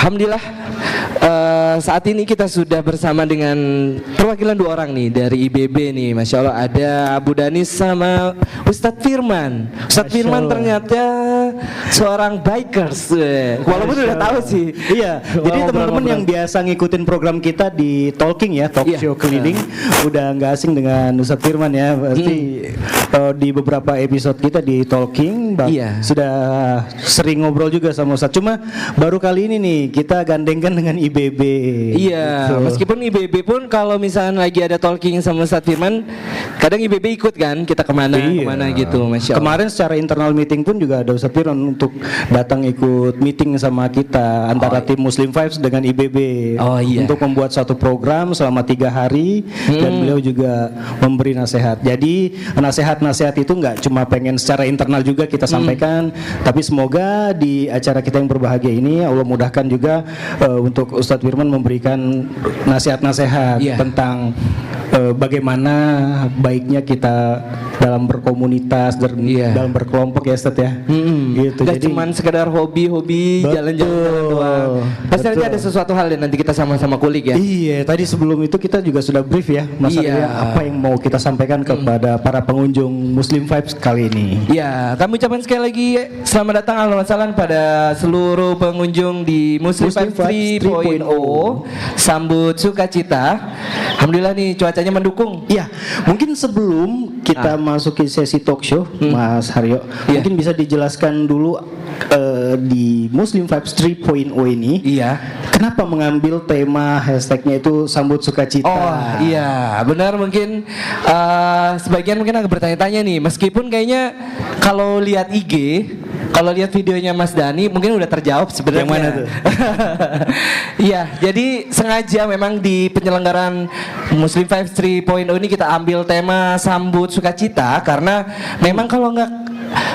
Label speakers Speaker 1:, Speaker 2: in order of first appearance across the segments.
Speaker 1: Alhamdulillah saat ini kita sudah bersama dengan perwakilan dua orang nih dari IBB nih, Masya Allah ada Abu Danis sama Ustadz Firman. Ustadz Firman ternyata seorang bikers, walaupun udah tahu sih.
Speaker 2: Iya, jadi teman-teman yang biasa ngikutin program kita di Talking ya, talk show keliling, udah nggak asing dengan Ustadz Firman ya. Pasti di beberapa episode kita di Talking sudah sering ngobrol juga sama Ustadz. Cuma baru kali ini nih kita gandengkan dengan IBB.
Speaker 1: Iya, gitu. Meskipun IBB pun kalau misalnya lagi ada Talking sama Ustadz Firman, kadang IBB ikut kan, kita kemana gitu, Masya Allah.
Speaker 2: Kemarin secara internal meeting pun juga ada Ustadz Firman untuk datang ikut meeting sama kita antara tim Muslim Vibes dengan IBB untuk membuat satu program selama 3 hari dan beliau juga memberi nasihat. Jadi nasihat-nasihat itu nggak cuma pengen secara internal juga kita sampaikan, tapi semoga di acara kita yang berbahagia ini Allah mudahkan juga untuk Ustadz Firman memberikan nasihat-nasihat tentang bagaimana baiknya kita dalam berkomunitas, dalam berkelompok ya Ustadz ya. Gitu.
Speaker 1: Gak cuman sekedar hobi-hobi jalan-jalan doang. Pasti nanti ada sesuatu hal yang nanti kita sama-sama kulik ya.
Speaker 2: Iya, tadi sebelum itu kita juga sudah brief ya masalahnya apa yang mau kita sampaikan kepada para pengunjung Muslim Vibes kali ini.
Speaker 1: Iya, kami ucapkan sekali lagi selamat datang ahlan wa sahlan pada seluruh pengunjung di Muslim Vibes 3.0. Sambut sukacita. Alhamdulillah nih cuacanya mendukung.
Speaker 2: Iya, mungkin sebelum kita masuki sesi talk show, Mas Haryo, mungkin bisa dijelaskan dulu di Muslim Vibes 3.0 ini, kenapa mengambil tema hashtagnya itu sambut sukacita?
Speaker 1: Oh iya, benar mungkin sebagian mungkin agak bertanya-tanya nih, meskipun kayaknya kalau lihat IG, kalau lihat videonya Mas Dani mungkin udah terjawab sebenarnya.
Speaker 2: Yang mana tuh?
Speaker 1: Iya, jadi sengaja memang di penyelenggaraan Muslim Vibes 3.0 ini kita ambil tema sambut sukacita karena memang kalau nggak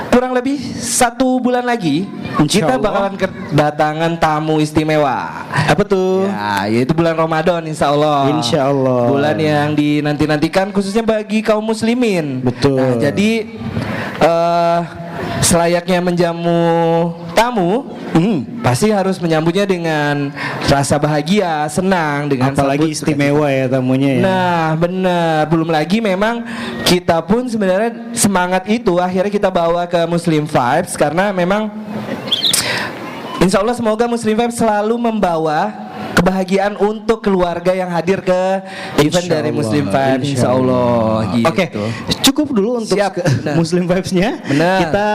Speaker 1: kurang lebih 1 bulan lagi kita bakalan kedatangan tamu istimewa.
Speaker 2: Apa tuh?
Speaker 1: Ya, yaitu bulan Ramadan insya Allah.
Speaker 2: Insya Allah.
Speaker 1: Bulan yang dinanti-nantikan khususnya bagi kaum muslimin.
Speaker 2: Betul.
Speaker 1: Nah, jadi selayaknya menjamu tamu, pasti harus menyambutnya dengan rasa bahagia, senang, dengan
Speaker 2: apalagi istimewa ya tamunya ya.
Speaker 1: Nah benar, belum lagi memang kita pun sebenarnya semangat itu akhirnya kita bawa ke Muslim Vibes karena memang insya Allah semoga Muslim Vibes selalu membawa kebahagiaan untuk keluarga yang hadir ke event dari Muslim Vibes, insya Allah gitu.
Speaker 2: Oke, cukup dulu untuk Muslim Vibes-nya. Kita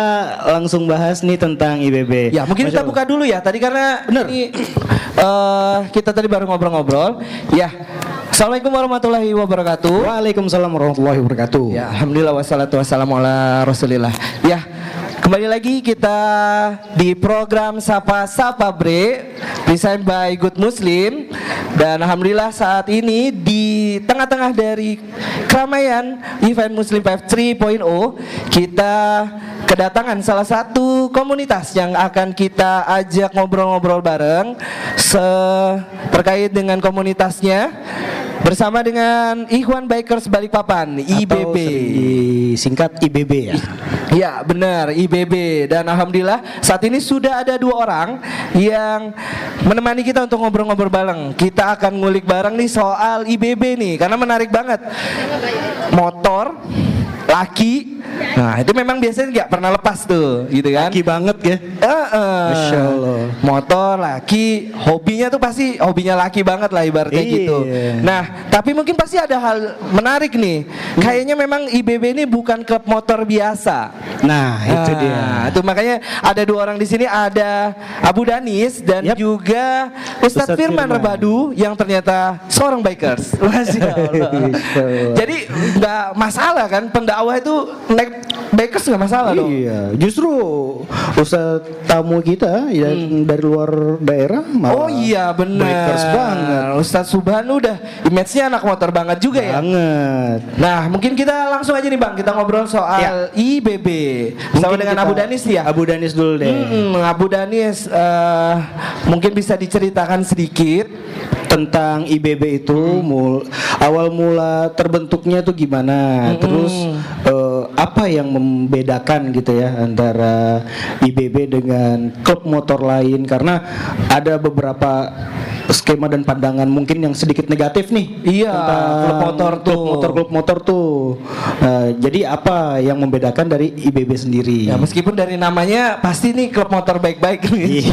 Speaker 2: langsung bahas nih tentang IBB.
Speaker 1: Ya mungkin kita buka dulu ya tadi karena ini kita tadi baru ngobrol-ngobrol. Ya, Assalamualaikum warahmatullahi wabarakatuh.
Speaker 2: Waalaikumsalam warahmatullahi wabarakatuh.
Speaker 1: Ya, alhamdulillah wassalatu wassalamu ala rasulillah. Ya, kembali lagi kita di program Sapa Sapa Bre, desain by Good Muslim. Dan alhamdulillah saat ini di tengah-tengah dari keramaian event Muslim Vibes 3.0 kita kedatangan salah satu komunitas yang akan kita ajak ngobrol-ngobrol bareng terkait dengan komunitasnya bersama dengan Ikhwan Bikers Balikpapan, IBB.
Speaker 2: Singkat IBB ya.
Speaker 1: Ya benar, IBB. Dan alhamdulillah saat ini sudah ada 2 orang yang menemani kita untuk ngobrol-ngobrol bareng. Kita akan ngulik bareng nih soal IBB nih karena menarik banget. Motor, laki. Nah itu memang biasanya nggak pernah lepas tuh, gitu kan?
Speaker 2: Laki banget ya. Masya Allah.
Speaker 1: Motor, laki, hobinya tuh pasti hobinya laki banget lah ibaratnya gitu. Nah tapi mungkin pasti ada hal menarik nih. Kayaknya memang IBB ini bukan klub motor biasa.
Speaker 2: Nah itu dia.
Speaker 1: Itu makanya ada 2 orang di sini, ada Abu Danis dan juga Ustadz Firman Rebadu yang ternyata seorang bikers. Masya Allah. Jadi nggak masalah kan pendakwah itu naik bikers nggak masalah dong.
Speaker 2: Iya, justru Ustadz tamu kita yang dari luar daerah malah
Speaker 1: benar.
Speaker 2: Bikers banget.
Speaker 1: Ustadz Subhan udah image-nya anak motor banget juga ya. Nah mungkin kita langsung aja nih Bang, kita ngobrol soal IBB bersama dengan Abu Danis ya.
Speaker 2: Abu Danis dulu deh.
Speaker 1: Abu Danis mungkin bisa diceritakan sedikit
Speaker 2: tentang IBB itu awal mula terbentuknya tuh gimana, terus apa yang membedakan gitu ya antara IBB dengan klub motor lain, karena ada beberapa skema dan pandangan mungkin yang sedikit negatif nih.
Speaker 1: Iya,
Speaker 2: klub motor tuh. Jadi apa yang membedakan dari IBB sendiri?
Speaker 1: Ya meskipun dari namanya pasti nih klub motor baik-baik nih.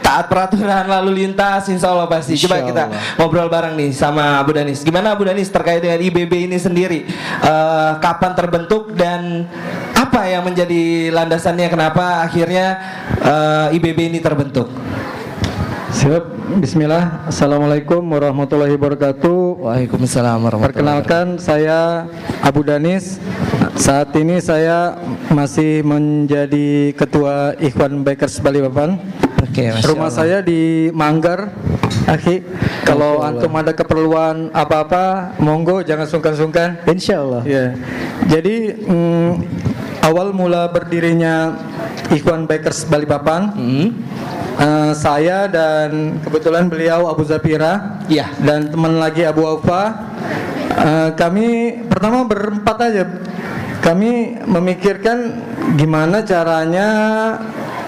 Speaker 1: Taat peraturan lalu lintas, insya Allah pasti. Coba kita ngobrol bareng nih sama Abu Danis. Gimana Abu Danis terkait dengan IBB ini sendiri? Kapan terbentuk dan apa yang menjadi landasannya kenapa akhirnya IBB ini terbentuk?
Speaker 3: Siap, bismillah. Assalamualaikum warahmatullahi wabarakatuh.
Speaker 1: Waalaikumsalam warahmatullahi wabarakatuh.
Speaker 3: Perkenalkan, saya Abu Danis. Saat ini saya masih menjadi Ketua Ikhwan Bikers Balikpapan.
Speaker 1: Oke,
Speaker 3: rumah saya di Manggar, Aki. Kalau antum ada keperluan apa-apa, monggo jangan sungkan-sungkan.
Speaker 2: Insya Allah.
Speaker 3: Ya. Jadi awal mula berdirinya Ikhwan Bikers Balikpapan, saya dan kebetulan beliau Abu Zafira,
Speaker 1: ya,
Speaker 3: dan teman lagi Abu Aufa. Kami pertama berempat aja. Kami memikirkan gimana caranya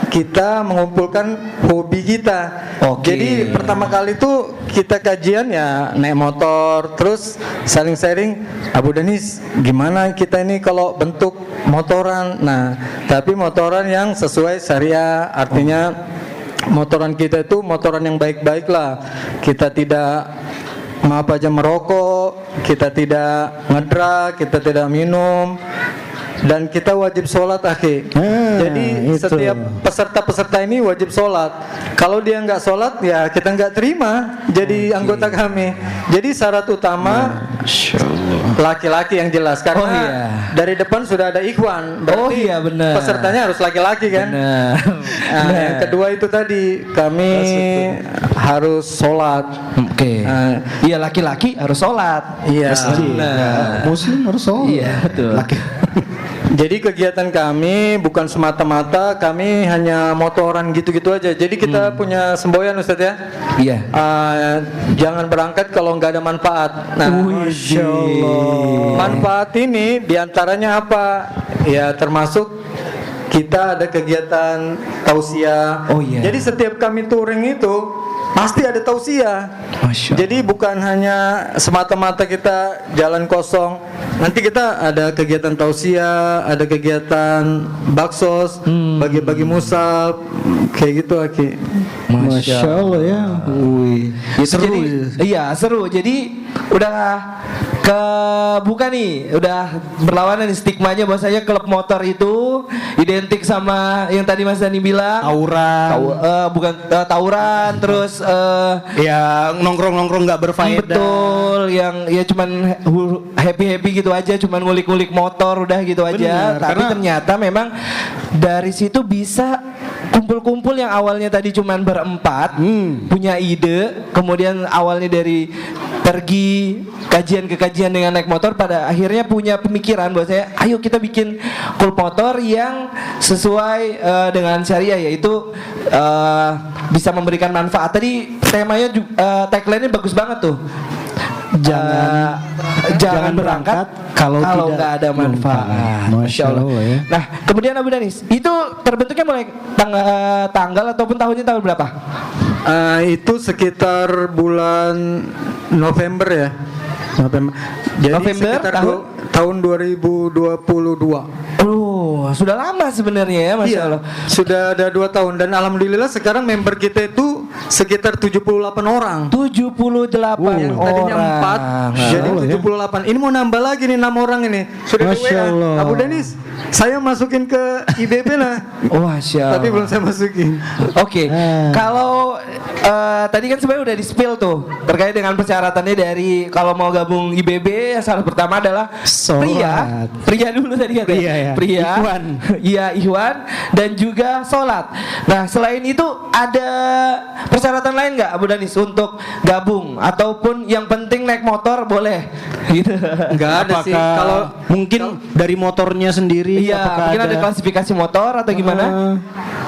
Speaker 3: kita mengumpulkan hobi kita. Jadi pertama kali tuh kita kajian ya naik motor, terus saling sharing. Abu Danis, gimana kita ini kalau bentuk motoran? Nah, tapi motoran yang sesuai syariah, artinya motoran kita itu motoran yang baik-baik lah. Kita tidak maaf aja merokok, kita tidak ngedrak, kita tidak minum, dan kita wajib sholat, akhi. Jadi setiap peserta-peserta ini wajib sholat. Kalau dia nggak sholat, ya kita nggak terima jadi anggota kami. Jadi syarat utama laki-laki yang jelas, karena dari depan sudah ada ikhwan, berarti pesertanya harus laki-laki kan. Yang kedua itu tadi kami harus sholat.
Speaker 1: Iya, laki-laki harus sholat.
Speaker 3: Iya.
Speaker 2: Muslim harus sholat.
Speaker 1: Iya, betul.
Speaker 3: Jadi kegiatan kami bukan semata-mata kami hanya motoran gitu-gitu aja. Jadi kita punya semboyan, Ustadz ya.
Speaker 1: Iya.
Speaker 3: Jangan berangkat kalau nggak ada manfaat. Nah, Masya Allah. Manfaat ini diantaranya apa? Ya termasuk kita ada kegiatan tausiah. Jadi setiap kami touring itu pasti ada tausiah. Jadi bukan hanya semata-mata kita jalan kosong. Nanti kita ada kegiatan tausiah, ada kegiatan baksos, bagi-bagi musab, kayak gitu, Aki.
Speaker 2: Masya Allah ya.
Speaker 1: Seru. Iya, seru. Jadi udah bukan nih, udah berlawanan nih stigmanya bahwasanya klub motor itu identik sama yang tadi Mas Dani bilang tawuran, terus
Speaker 2: ya nongkrong nggak berfaedah.
Speaker 1: Betul, yang ya cuman happy gitu aja, cuman ngulik-ngulik motor udah gitu aja. Tapi ternyata memang dari situ bisa kumpul-kumpul yang awalnya tadi cuman berempat, punya ide, kemudian awalnya dari pergi kajian ke kajian dengan naik motor, pada akhirnya punya pemikiran bahwa saya ayo kita bikin klub motor yang sesuai dengan syariah, yaitu bisa memberikan manfaat. Tadi temanya tagline-nya bagus banget tuh. Jangan berangkat kalau nggak ada manfaat.
Speaker 2: Masya Allah ya.
Speaker 1: Nah, kemudian Abu Danis, itu terbentuknya mulai tanggal ataupun tahunnya tahun berapa?
Speaker 3: Itu sekitar bulan November ya. Jadi
Speaker 1: November
Speaker 3: sekitar tahun 2022.
Speaker 1: Sudah lama sebenarnya ya, Masya Allah.
Speaker 3: Sudah ada 2 tahun dan alhamdulillah sekarang member kita itu sekitar 78 orang.
Speaker 1: 78 orang.
Speaker 3: Tadinya 4, jadi 78. Ini mau nambah lagi nih 6 orang ini. Sudah
Speaker 2: Masya Allah.
Speaker 3: Abu Danis, saya masukin ke IBB lah.
Speaker 1: Masya Allah.
Speaker 3: Tapi belum saya masukin.
Speaker 1: Oke. Kalau tadi kan sebenarnya udah di-spill tuh terkait dengan persyaratannya dari kalau mau gabung IBB, syarat pertama adalah pria dulu tadi kan. Pria.
Speaker 2: Ikhwan.
Speaker 1: Iya, ikhwan, dan juga sholat. Nah, selain itu ada persyaratan lain nggak Abu Danis untuk gabung, ataupun yang penting naik motor boleh gitu?
Speaker 2: Nggak ada sih. Kalau mungkin dari motornya sendiri
Speaker 1: Iya,
Speaker 2: apakah
Speaker 1: mungkin ada klasifikasi motor atau gimana?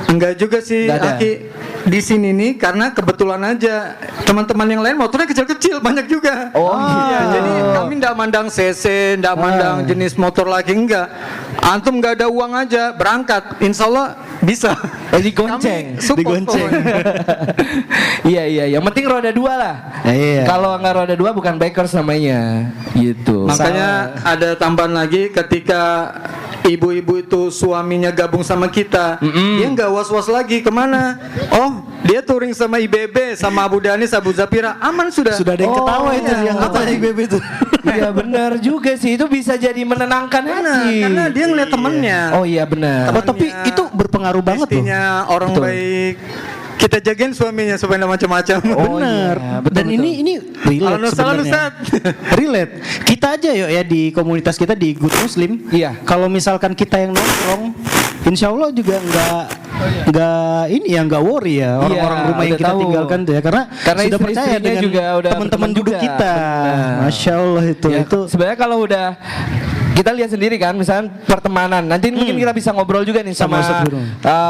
Speaker 3: Enggak juga sih,
Speaker 1: Nggak ada.
Speaker 3: Aki. Di sini nih karena kebetulan aja teman-teman yang lain motornya kecil-kecil banyak juga.
Speaker 1: Oh,
Speaker 3: iya.
Speaker 1: gitu.
Speaker 3: Jadi kami enggak mandang CC, enggak mandang jenis motor lagi, enggak. Antum enggak ada uang aja berangkat, insya Allah bisa.
Speaker 1: Digonceng.
Speaker 3: Kami support
Speaker 2: Digonceng.
Speaker 3: pokoknya.
Speaker 1: Iya, yang penting roda 2 lah.
Speaker 2: Iya.
Speaker 1: Kalau nggak roda 2 bukan bikers namanya, gitu.
Speaker 3: Makanya ada tambahan lagi ketika ibu-ibu itu suaminya gabung sama kita, dia nggak was-was lagi kemana. Oh, dia touring sama IBB, sama Abu Danis, Abu Zapira, aman sudah.
Speaker 2: Sudah ada yang ketawa itu
Speaker 3: iya.
Speaker 2: yang katanya IBB itu.
Speaker 1: Iya benar juga sih, itu bisa jadi menenangkan hati.
Speaker 3: Karena dia ngeliat temennya.
Speaker 1: Oh iya benar.
Speaker 2: Oh, tapi itu berpengaruh banget loh.
Speaker 3: Istrinya orang
Speaker 1: Betul.
Speaker 3: baik. Kita jagain suaminya supaya nggak macam-macam.
Speaker 1: Oh,
Speaker 2: Bener.
Speaker 1: iya, betul,
Speaker 2: Dan
Speaker 1: betul.
Speaker 2: ini relate
Speaker 3: Halo, salam,
Speaker 2: sebenarnya.
Speaker 3: Ustaz.
Speaker 2: Relate. Kita aja yuk ya di komunitas kita di Good Muslim.
Speaker 1: Iya.
Speaker 2: Kalau misalkan kita yang nongkrong, insya Allah juga nggak worry ya orang-orang
Speaker 1: Iya,
Speaker 2: rumah yang
Speaker 1: udah
Speaker 2: kita
Speaker 1: tahu.
Speaker 2: tinggalkan tuh ya karena sudah percaya
Speaker 1: istri-istrinya
Speaker 2: dengan
Speaker 1: juga udah
Speaker 2: teman-teman
Speaker 1: berteman
Speaker 2: duduk
Speaker 1: juga.
Speaker 2: kita.
Speaker 1: Benar.
Speaker 2: Masya Allah itu.
Speaker 1: Ya, sebenarnya kalau udah kita lihat sendiri kan, misalnya pertemanan. Nanti mungkin kita bisa ngobrol juga nih sama,
Speaker 2: Sama Ustadz Firman.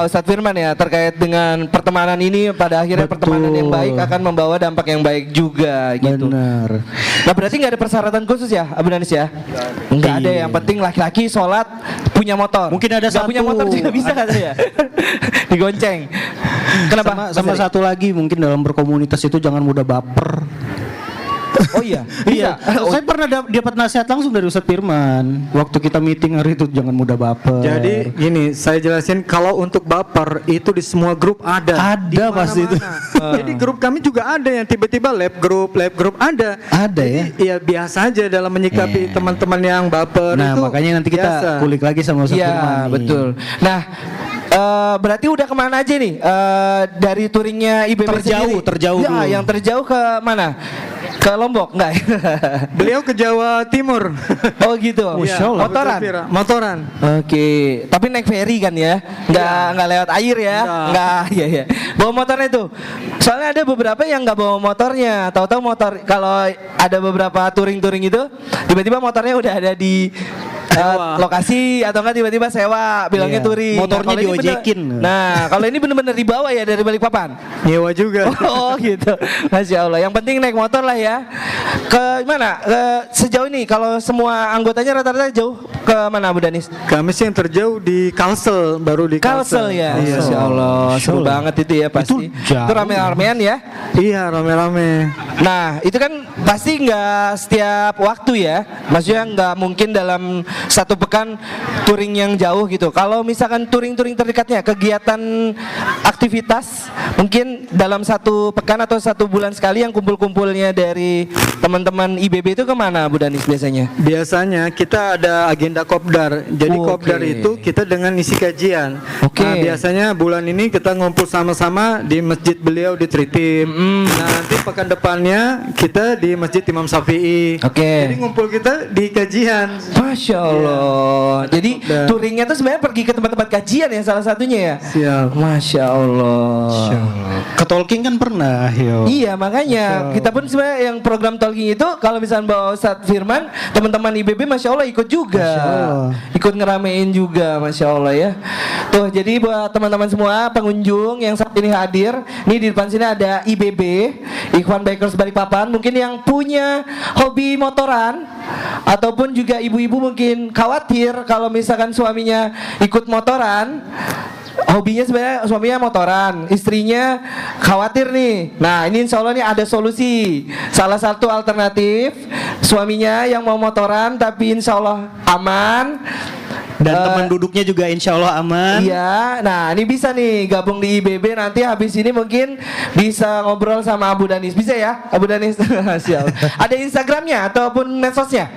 Speaker 1: Ustadz Firman ya terkait dengan pertemanan ini. Pada akhirnya
Speaker 2: Betul.
Speaker 1: pertemanan yang baik akan membawa dampak yang baik juga gitu.
Speaker 2: Benar.
Speaker 1: Nah berarti nggak ada persyaratan khusus ya, Abu Danis ya? Nggak ada.
Speaker 2: Iya.
Speaker 1: Yang penting laki-laki sholat punya motor.
Speaker 2: Mungkin ada
Speaker 1: Nggak punya
Speaker 2: satu.
Speaker 1: motor juga bisa katanya. Digonceng. Kenapa?
Speaker 2: Sama satu lagi mungkin dalam berkomunitas itu jangan mudah baper.
Speaker 1: Oh iya.
Speaker 2: Iya,
Speaker 1: Bisa.
Speaker 2: saya pernah dapat nasihat langsung dari Ustadz Firman waktu kita meeting hari itu, jangan mudah baper.
Speaker 3: Jadi gini, saya jelasin kalau untuk baper itu di semua grup ada.
Speaker 2: Ada
Speaker 3: Di
Speaker 2: pasti itu.
Speaker 3: mana-mana. Jadi grup kami juga ada yang tiba-tiba lab group ada.
Speaker 2: Ada ya.
Speaker 3: Iya biasa aja dalam menyikapi teman-teman yang baper
Speaker 2: Nah,
Speaker 3: itu.
Speaker 2: makanya nanti kita
Speaker 3: biasa.
Speaker 2: kulik lagi sama Ustadz Firman.
Speaker 1: Iya
Speaker 2: nih.
Speaker 1: betul. Nah berarti udah kemana aja nih dari touringnya IBB sendiri?
Speaker 2: Terjauh
Speaker 1: Ya,
Speaker 2: dulu.
Speaker 1: yang terjauh ke mana? Ke Lombok enggak?
Speaker 3: Beliau ke Jawa Timur.
Speaker 1: Oh gitu.
Speaker 2: Masya
Speaker 3: Iya,
Speaker 2: Allah.
Speaker 1: Motoran.
Speaker 3: Motoran.
Speaker 1: Oke, tapi naik ferry kan ya? Nggak lewat air ya? Nggak, iya. Bawa motornya tuh. Soalnya ada beberapa yang nggak bawa motornya. Tahu-tahu motor kalau ada beberapa touring itu, tiba-tiba motornya udah ada di lokasi atau enggak tiba-tiba sewa, bilangnya
Speaker 2: Iya.
Speaker 1: touring.
Speaker 2: Motornya
Speaker 1: Kalau ini
Speaker 2: diojekin.
Speaker 1: Kalau ini bener-bener dibawa ya dari Balikpapan.
Speaker 3: Nyewa juga.
Speaker 1: Oh gitu, Masya Allah. Yang penting naik motor lah ya. Ke mana? Sejauh ini kalau semua anggotanya rata-rata jauh ke mana Abu Danis?
Speaker 3: Kami sih yang terjauh di Kalsel, baru di
Speaker 1: Kalsel ya.
Speaker 3: Iya.
Speaker 1: Masya Allah, seru
Speaker 2: Allah.
Speaker 1: banget itu ya pasti.
Speaker 2: jauh.
Speaker 1: Itu rame-ramean ya.
Speaker 3: Iya, rame-rame.
Speaker 1: Nah itu kan pasti nggak setiap waktu ya. Maksudnya nggak mungkin dalam satu pekan touring yang jauh gitu. Kalau misalkan touring-touring terdekatnya, kegiatan aktivitas mungkin dalam satu pekan atau satu bulan sekali yang kumpul-kumpulnya dari teman-teman IBB itu kemana Bu Danis biasanya?
Speaker 3: Biasanya kita ada agenda kopdar. Jadi
Speaker 1: Oke.
Speaker 3: kopdar itu kita dengan isi kajian.
Speaker 1: Oke.
Speaker 3: Nah, biasanya bulan ini kita ngumpul sama-sama di masjid beliau di Tritip. Nah, nanti pekan depannya kita di Masjid Imam Syafi'i.
Speaker 1: Oke.
Speaker 3: Jadi ngumpul kita di kajian.
Speaker 1: Masya Allah. Jadi
Speaker 3: kopdar.
Speaker 1: touringnya tuh sebenarnya pergi ke tempat-tempat kajian ya salah satunya ya.
Speaker 3: Siap.
Speaker 1: Masya Allah.
Speaker 2: Ke talking kan pernah, yo.
Speaker 1: Iya makanya kita pun sebenarnya yang program talking itu kalau misalnya bawa Ustadz Firman, teman-teman IBB Masya Allah ikut juga,
Speaker 2: Masya Allah.
Speaker 1: ikut ngeramein juga, Masya Allah ya. Tuh jadi buat teman-teman semua pengunjung yang saat ini hadir, nih di depan sini ada IBB, Ikhwan Bikers Balikpapan, mungkin yang punya hobi motoran ataupun juga ibu-ibu mungkin khawatir kalau misalkan suaminya ikut motoran. Hobinya sebenarnya suaminya motoran, istrinya khawatir nih. Nah ini insya Allah nih ada solusi. Salah satu alternatif suaminya yang mau motoran tapi insya Allah aman.
Speaker 2: Dan teman duduknya juga insya Allah aman.
Speaker 1: Iya, nah ini bisa nih gabung di IBB nanti habis ini mungkin bisa ngobrol sama Abu Danis. Bisa ya Abu Danis? Siap. Ada Instagramnya ataupun medsosnya?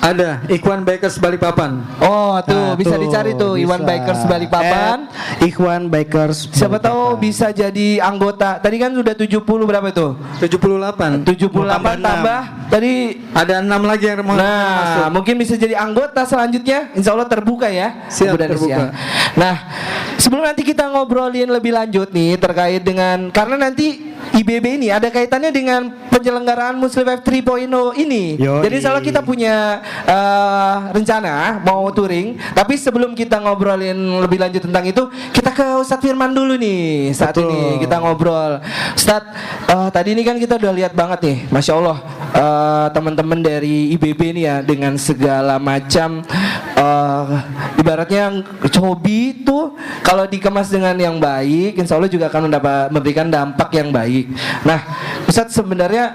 Speaker 3: Ada Ikhwan Bikers Balikpapan.
Speaker 1: Oh tuh
Speaker 2: Nah,
Speaker 1: bisa
Speaker 2: tuh,
Speaker 1: dicari tuh Iwan
Speaker 2: bisa.
Speaker 1: Bikers Balikpapan.
Speaker 2: Ikhwan Bikers.
Speaker 1: Siapa tahu
Speaker 2: Balikpapan.
Speaker 1: bisa jadi anggota. Tadi kan sudah 70 berapa itu?
Speaker 3: 78.
Speaker 1: 78 tambah tadi.
Speaker 3: Ada 6 lagi yang mau masuk.
Speaker 1: Nah, mungkin bisa jadi anggota selanjutnya. Insya Allah terbuka ya.
Speaker 3: Siap,
Speaker 1: Abu Danis
Speaker 3: terbuka.
Speaker 1: ya. Nah, sebelum nanti kita ngobrolin lebih lanjut nih terkait dengan karena nanti IBB ini ada kaitannya dengan penyelenggaraan Muslim Web 3.0 ini. Jadi insya Allah kita punya rencana mau touring. Tapi sebelum kita ngobrolin lebih lanjut tentang itu, kita ke Ustadz Firman dulu nih. Saat ini kita ngobrol. Ustadz, tadi ini kan kita udah lihat banget nih, Masya Allah, teman-teman dari IBB ini ya, dengan segala macam ibaratnya hobi itu kalau dikemas dengan yang baik, insya Allah juga akan memberikan dampak yang baik. Nah, Ustadz, sebenarnya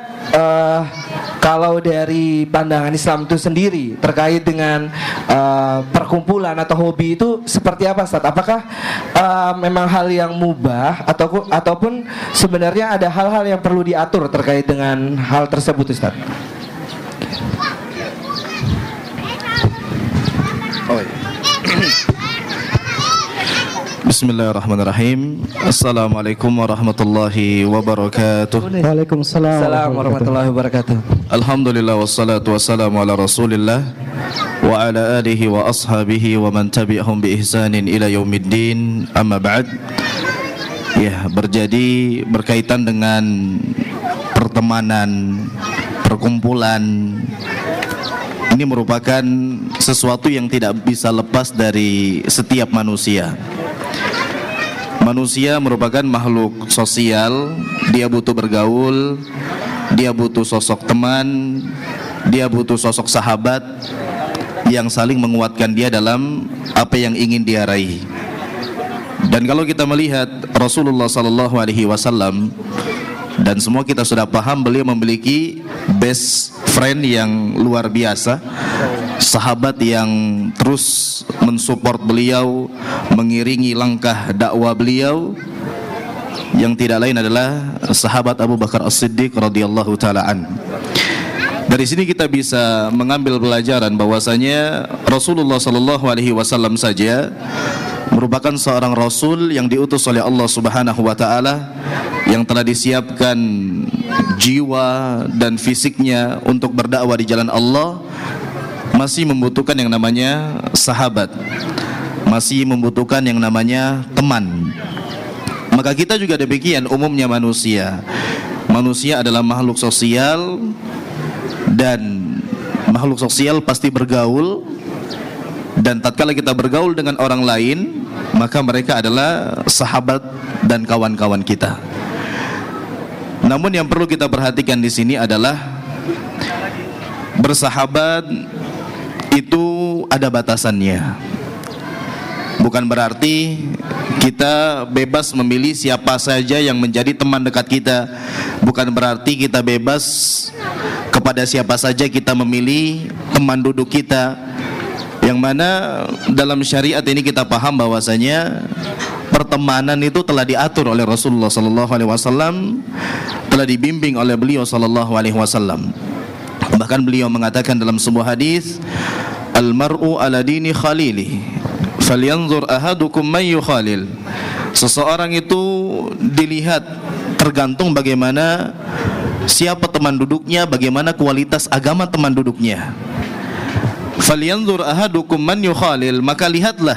Speaker 1: kalau dari pandangan Islam itu sendiri terkait dengan perkumpulan atau hobi itu seperti apa, Ustadz? Apakah memang hal yang mubah ataupun sebenarnya ada hal-hal yang perlu diatur terkait dengan hal tersebut, Ustadz?
Speaker 4: Bismillahirrahmanirrahim. Assalamualaikum warahmatullahi wabarakatuh.
Speaker 1: Waalaikumsalam warahmatullahi wabarakatuh.
Speaker 4: Alhamdulillah wassalatu wassalamu ala Rasulillah wa ala alihi wa ashabihi wa man tabi'ahum bi ihsanin ila yaumiddin. Amma ba'd. Ya, berkaitan dengan pertemanan, perkumpulan, ini merupakan sesuatu yang tidak bisa lepas dari setiap manusia. Manusia merupakan makhluk sosial, dia butuh bergaul, dia butuh sosok teman, dia butuh sosok sahabat yang saling menguatkan dia dalam apa yang ingin dia raih. Dan kalau kita melihat Rasulullah SAW, dan semua kita sudah paham, beliau memiliki best friend yang luar biasa, sahabat yang terus mensupport beliau, mengiringi langkah dakwah beliau, yang tidak lain adalah sahabat Abu Bakar As-Siddiq radhiyallahu taala an. Dari sini kita bisa mengambil pelajaran bahwasanya Rasulullah SAW saja merupakan seorang rasul yang diutus oleh Allah Subhanahu wa taala, yang telah disiapkan jiwa dan fisiknya untuk berdakwah di jalan Allah, masih membutuhkan yang namanya sahabat, masih membutuhkan yang namanya teman. Maka kita juga demikian umumnya manusia. Manusia adalah makhluk sosial, dan makhluk sosial pasti bergaul. Dan tatkala kita bergaul dengan orang lain, maka mereka adalah sahabat dan kawan-kawan kita. Namun yang perlu kita perhatikan di sini adalah bersahabat itu ada batasannya. Bukan berarti kita bebas memilih siapa saja yang menjadi teman dekat kita. Bukan berarti kita bebas kepada siapa saja kita memilih teman duduk kita. Yang mana dalam syariat ini kita paham bahwasanya pertemanan itu telah diatur oleh Rasulullah SAW, telah dibimbing oleh beliau SAW. Bahkan beliau mengatakan dalam sebuah hadis, al-mar'u ala dini khalili, falyanzur ahadukum man yukhalil. Seseorang itu dilihat tergantung bagaimana siapa teman duduknya, bagaimana kualitas agama teman duduknya. Falyanzur ahadukum man yukhalil, maka lihatlah,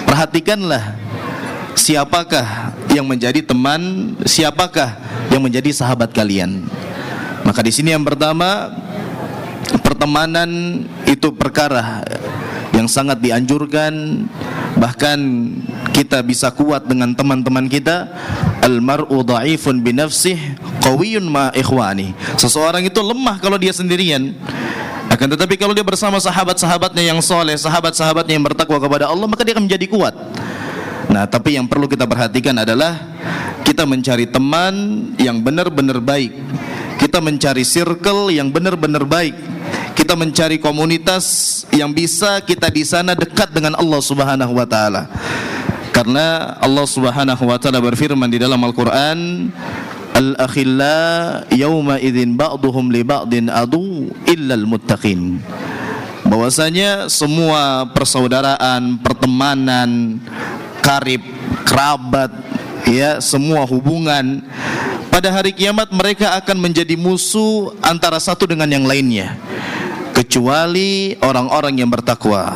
Speaker 4: perhatikanlah siapakah yang menjadi teman, siapakah yang menjadi sahabat kalian. Maka di sini yang pertama, pertemanan itu perkara yang sangat dianjurkan. Bahkan kita bisa kuat dengan teman-teman kita. Al-mar'u dha'ifun binafsih qawiyyun ma ikhwani. Seseorang itu lemah kalau dia sendirian. Akan tetapi kalau dia bersama sahabat-sahabatnya yang soleh, sahabat-sahabatnya yang bertakwa kepada Allah, maka dia akan menjadi kuat. Nah, tapi yang perlu kita perhatikan adalah kita mencari teman yang benar-benar baik. Kita mencari circle yang benar-benar baik. Kita mencari komunitas yang bisa kita di sana dekat dengan Allah Subhanahu wa taala. Karena Allah Subhanahu wa taala berfirman di dalam Al-Qur'an, al-akhilla yawma idzin ba'duhum li ba'din adu illal muttaqin. Bahwasanya semua persaudaraan, pertemanan, karib, kerabat, ya, semua hubungan pada hari kiamat mereka akan menjadi musuh antara satu dengan yang lainnya, kecuali orang-orang yang bertakwa.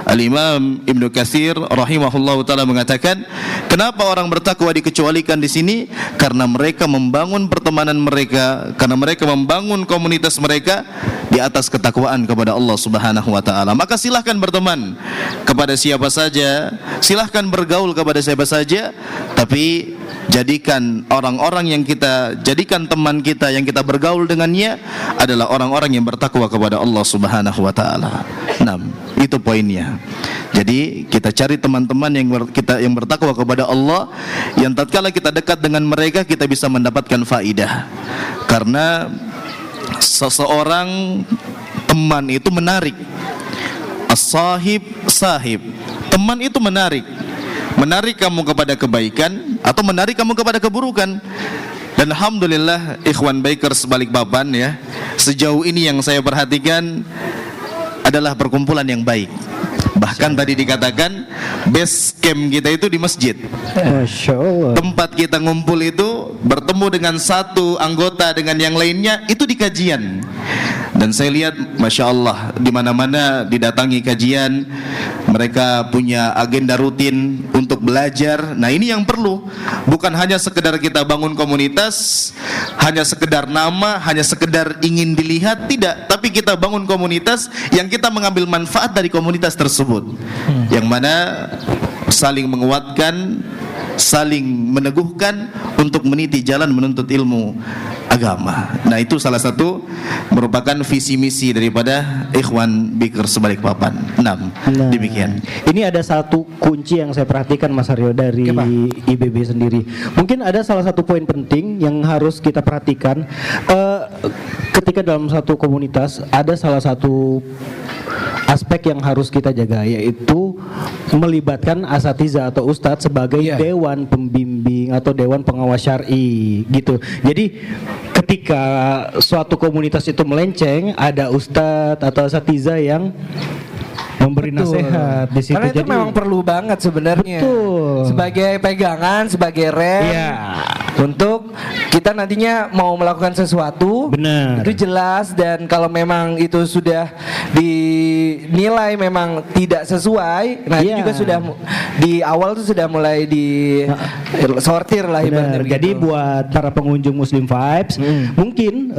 Speaker 4: Al-Imam Ibnu Katsir rahimahullahu taala mengatakan, kenapa orang bertakwa dikecualikan di sini? Karena mereka membangun pertemanan mereka, karena mereka membangun komunitas mereka di atas ketakwaan kepada Allah Subhanahu wa taala. Maka silahkan berteman kepada siapa saja, silahkan bergaul kepada siapa saja, tapi jadikan orang-orang yang kita jadikan teman kita, yang kita bergaul dengannya adalah orang-orang yang bertakwa kepada Allah Subhanahu wa taala. 6. Itu poinnya. Jadi kita cari teman-teman yang bertakwa kepada Allah, yang tatkala kita dekat dengan mereka kita bisa mendapatkan faidah. Karena seseorang teman itu menarik. As-sahib sahib. Teman itu menarik. Menarik kamu kepada kebaikan atau menarik kamu kepada keburukan. Dan alhamdulillah ikhwan bikers Balikpapan ya, sejauh ini yang saya perhatikan adalah perkumpulan yang baik. Bahkan tadi dikatakan base camp kita itu di masjid.
Speaker 2: Masya Allah.
Speaker 4: Tempat kita ngumpul itu bertemu dengan satu anggota dengan yang lainnya itu di kajian. Dan saya lihat Masya Allah di mana-mana didatangi kajian, mereka punya agenda rutin untuk belajar. Nah ini yang perlu, bukan hanya sekedar kita bangun komunitas, hanya sekedar nama, hanya sekedar ingin dilihat, tidak. Tapi kita bangun komunitas yang kita mengambil manfaat dari komunitas tersebut, yang mana saling menguatkan, saling meneguhkan untuk meniti jalan menuntut ilmu agama. Nah itu salah satu merupakan visi misi daripada Ikhwan Bikers Balikpapan. 6. Demikian.
Speaker 2: Ini ada satu kunci yang saya perhatikan Mas Aryo dari IBB sendiri. Mungkin ada salah satu poin penting yang harus kita perhatikan ketika dalam satu komunitas ada salah satu aspek yang harus kita jaga, yaitu melibatkan asatiza atau ustadz sebagai dewan pembimbing atau dewan pengawas syar'i gitu. Jadi ketika suatu komunitas itu melenceng, ada ustadz atau asatiza yang memberi nasihat di situ.
Speaker 1: Karena itu memang perlu banget sebenarnya.
Speaker 2: Betul.
Speaker 1: Sebagai pegangan, sebagai rem. Untuk kita nantinya mau melakukan sesuatu,
Speaker 2: benar,
Speaker 1: itu jelas. Dan kalau memang itu sudah dinilai memang tidak sesuai, nah itu juga sudah di awal tuh sudah mulai di sortir lah ibaratnya.
Speaker 2: Jadi buat para pengunjung Muslim Vibes, mungkin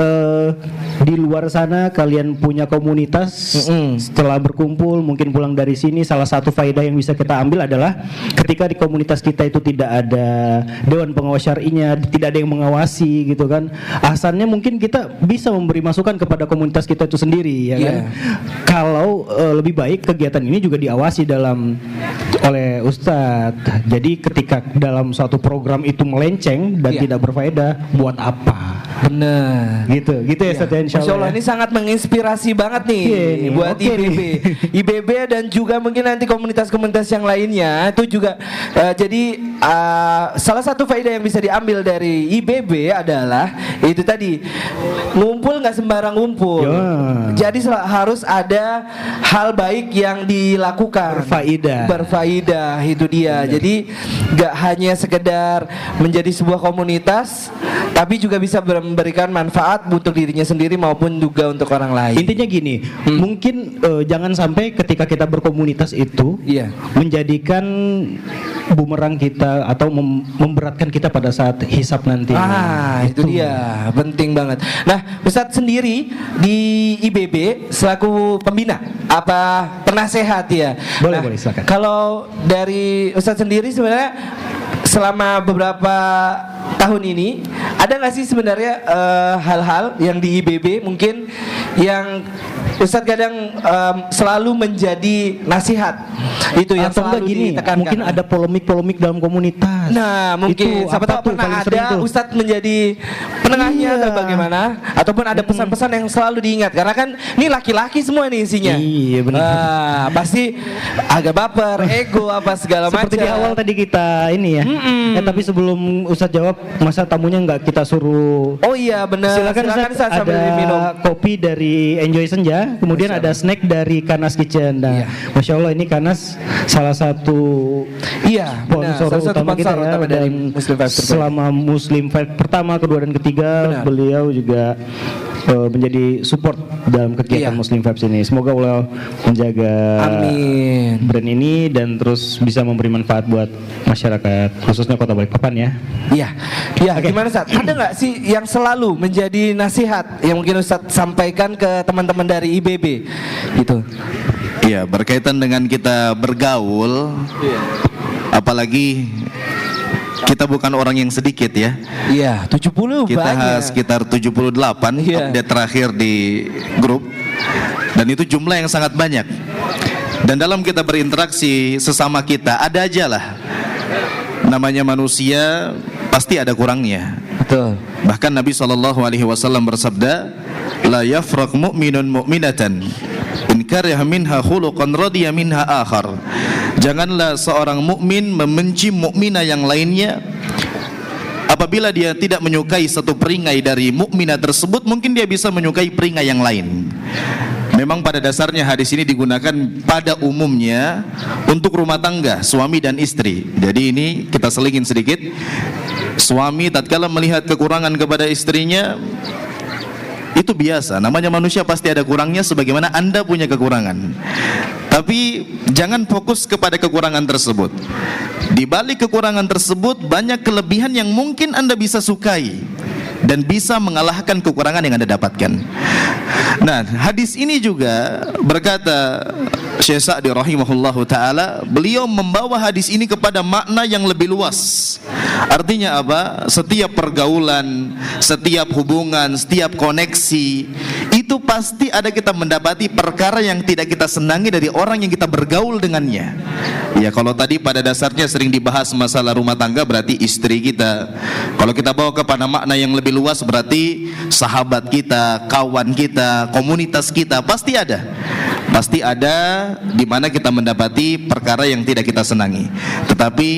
Speaker 2: di luar sana kalian punya komunitas, setelah berkumpul mungkin pulang dari sini, salah satu faedah yang bisa kita ambil adalah ketika di komunitas kita itu tidak ada dewan pengawas syar'inya, tidak ada yang mengawasi gitu kan, asalnya mungkin kita bisa memberi masukan kepada komunitas kita itu sendiri ya kan. Kalau lebih baik kegiatan ini juga diawasi oleh ustadz. Jadi ketika dalam suatu program itu melenceng dan tidak berfaedah, buat apa?
Speaker 1: Bener.
Speaker 2: Gitu ya Ustadz,
Speaker 1: Masya Allah, ini sangat menginspirasi banget nih buat IBB dan juga mungkin nanti komunitas-komunitas yang lainnya itu juga. Jadi salah satu faedah yang bisa diambil dari IBB adalah itu tadi, ngumpul nggak sembarang ngumpul. Jadi harus ada hal baik yang dilakukan, berfaedah itu dia. Jadi nggak hanya sekedar menjadi sebuah komunitas, tapi juga bisa memberikan manfaat untuk dirinya sendiri maupun juga untuk orang lain.
Speaker 2: Intinya gini, mungkin jangan sampai ketika kita berkomunitas itu menjadikan bumerang kita atau memberatkan kita pada saat hisab nanti.
Speaker 1: Itu dia, penting banget. Nah, Ustadz sendiri di IBB selaku pembina apa penasehat ya?
Speaker 2: Boleh silakan.
Speaker 1: Kalau dari Ustadz sendiri sebenarnya selama beberapa tahun ini ada nggak sih sebenarnya hal-hal yang di IBB mungkin yang Ustadz kadang selalu menjadi nasihat itu yang selalu ditekankan.
Speaker 2: Mungkin ada polemik dalam komunitas.
Speaker 1: Nah mungkin siapa tahu pernah ada Ustadz menjadi penengahnya atau bagaimana, ataupun ada pesan-pesan yang selalu diingat, karena kan ini laki-laki semua nih isinya.
Speaker 2: Iya benar.
Speaker 1: Pasti agak baper, ego apa segala macam.
Speaker 2: Seperti di awal tadi kita ini ya. Tapi sebelum Ustadz jawab, masa tamunya nggak kita suruh?
Speaker 1: Oh iya benar.
Speaker 2: Silakan Ustadz,
Speaker 1: sambil minum
Speaker 2: kopi dari Enjoy Senja. Kemudian ada snack dari Kanas Kitchen. Nah, Masya Allah ini Kanas salah satu sponsor utama kita ya,
Speaker 1: dari Muslim Vibes.
Speaker 2: Selama Muslim Vibes pertama, kedua dan ketiga beliau juga menjadi support dalam kegiatan Muslim Vibes ini. Semoga Allah menjaga brand ini dan terus bisa memberi manfaat buat masyarakat, khususnya Kota Balikpapan ya.
Speaker 1: Iya. Iya, gimana Ustaz? Ada nggak sih yang selalu menjadi nasihat yang mungkin Ustaz sampaikan ke teman-teman dari IBB gitu?
Speaker 4: Iya, berkaitan dengan kita bergaul, apalagi kita bukan orang yang sedikit ya.
Speaker 1: Iya, 70
Speaker 4: kita
Speaker 1: banyak.
Speaker 4: Sekitar 78 update terakhir di grup. Dan itu jumlah yang sangat banyak. Dan dalam kita berinteraksi sesama kita, ada aja lah. Namanya manusia pasti ada kurangnya.
Speaker 1: Betul.
Speaker 4: Bahkan Nabi SAW bersabda, la yafraq mu'minun mu'minatan in kariha minha khuluqan radiya minha akhar. Janganlah seorang mukmin membenci mukminah yang lainnya. Apabila dia tidak menyukai satu perisai dari mukminah tersebut, mungkin dia bisa menyukai perisai yang lain. Memang pada dasarnya hadis ini digunakan pada umumnya untuk rumah tangga, suami dan istri. Jadi ini kita selingin sedikit. Suami tatkala melihat kekurangan kepada istrinya, itu biasa, namanya manusia pasti ada kurangnya sebagaimana Anda punya kekurangan. Tapi jangan fokus kepada kekurangan tersebut. Di balik kekurangan tersebut banyak kelebihan yang mungkin Anda bisa sukai dan bisa mengalahkan kekurangan yang Anda dapatkan. Nah, hadis ini juga berkata Syekh Sa'di rahimahullahu taala, beliau membawa hadis ini kepada makna yang lebih luas. Artinya apa? Setiap pergaulan, setiap hubungan, setiap koneksi itu pasti ada kita mendapati perkara yang tidak kita senangi dari orang yang kita bergaul dengannya. Ya, kalau tadi pada dasarnya sering dibahas masalah rumah tangga berarti istri kita. Kalau kita bawa kepada makna yang lebih luas berarti sahabat kita, kawan kita, komunitas kita pasti ada. Pasti ada di mana kita mendapati perkara yang tidak kita senangi. Tetapi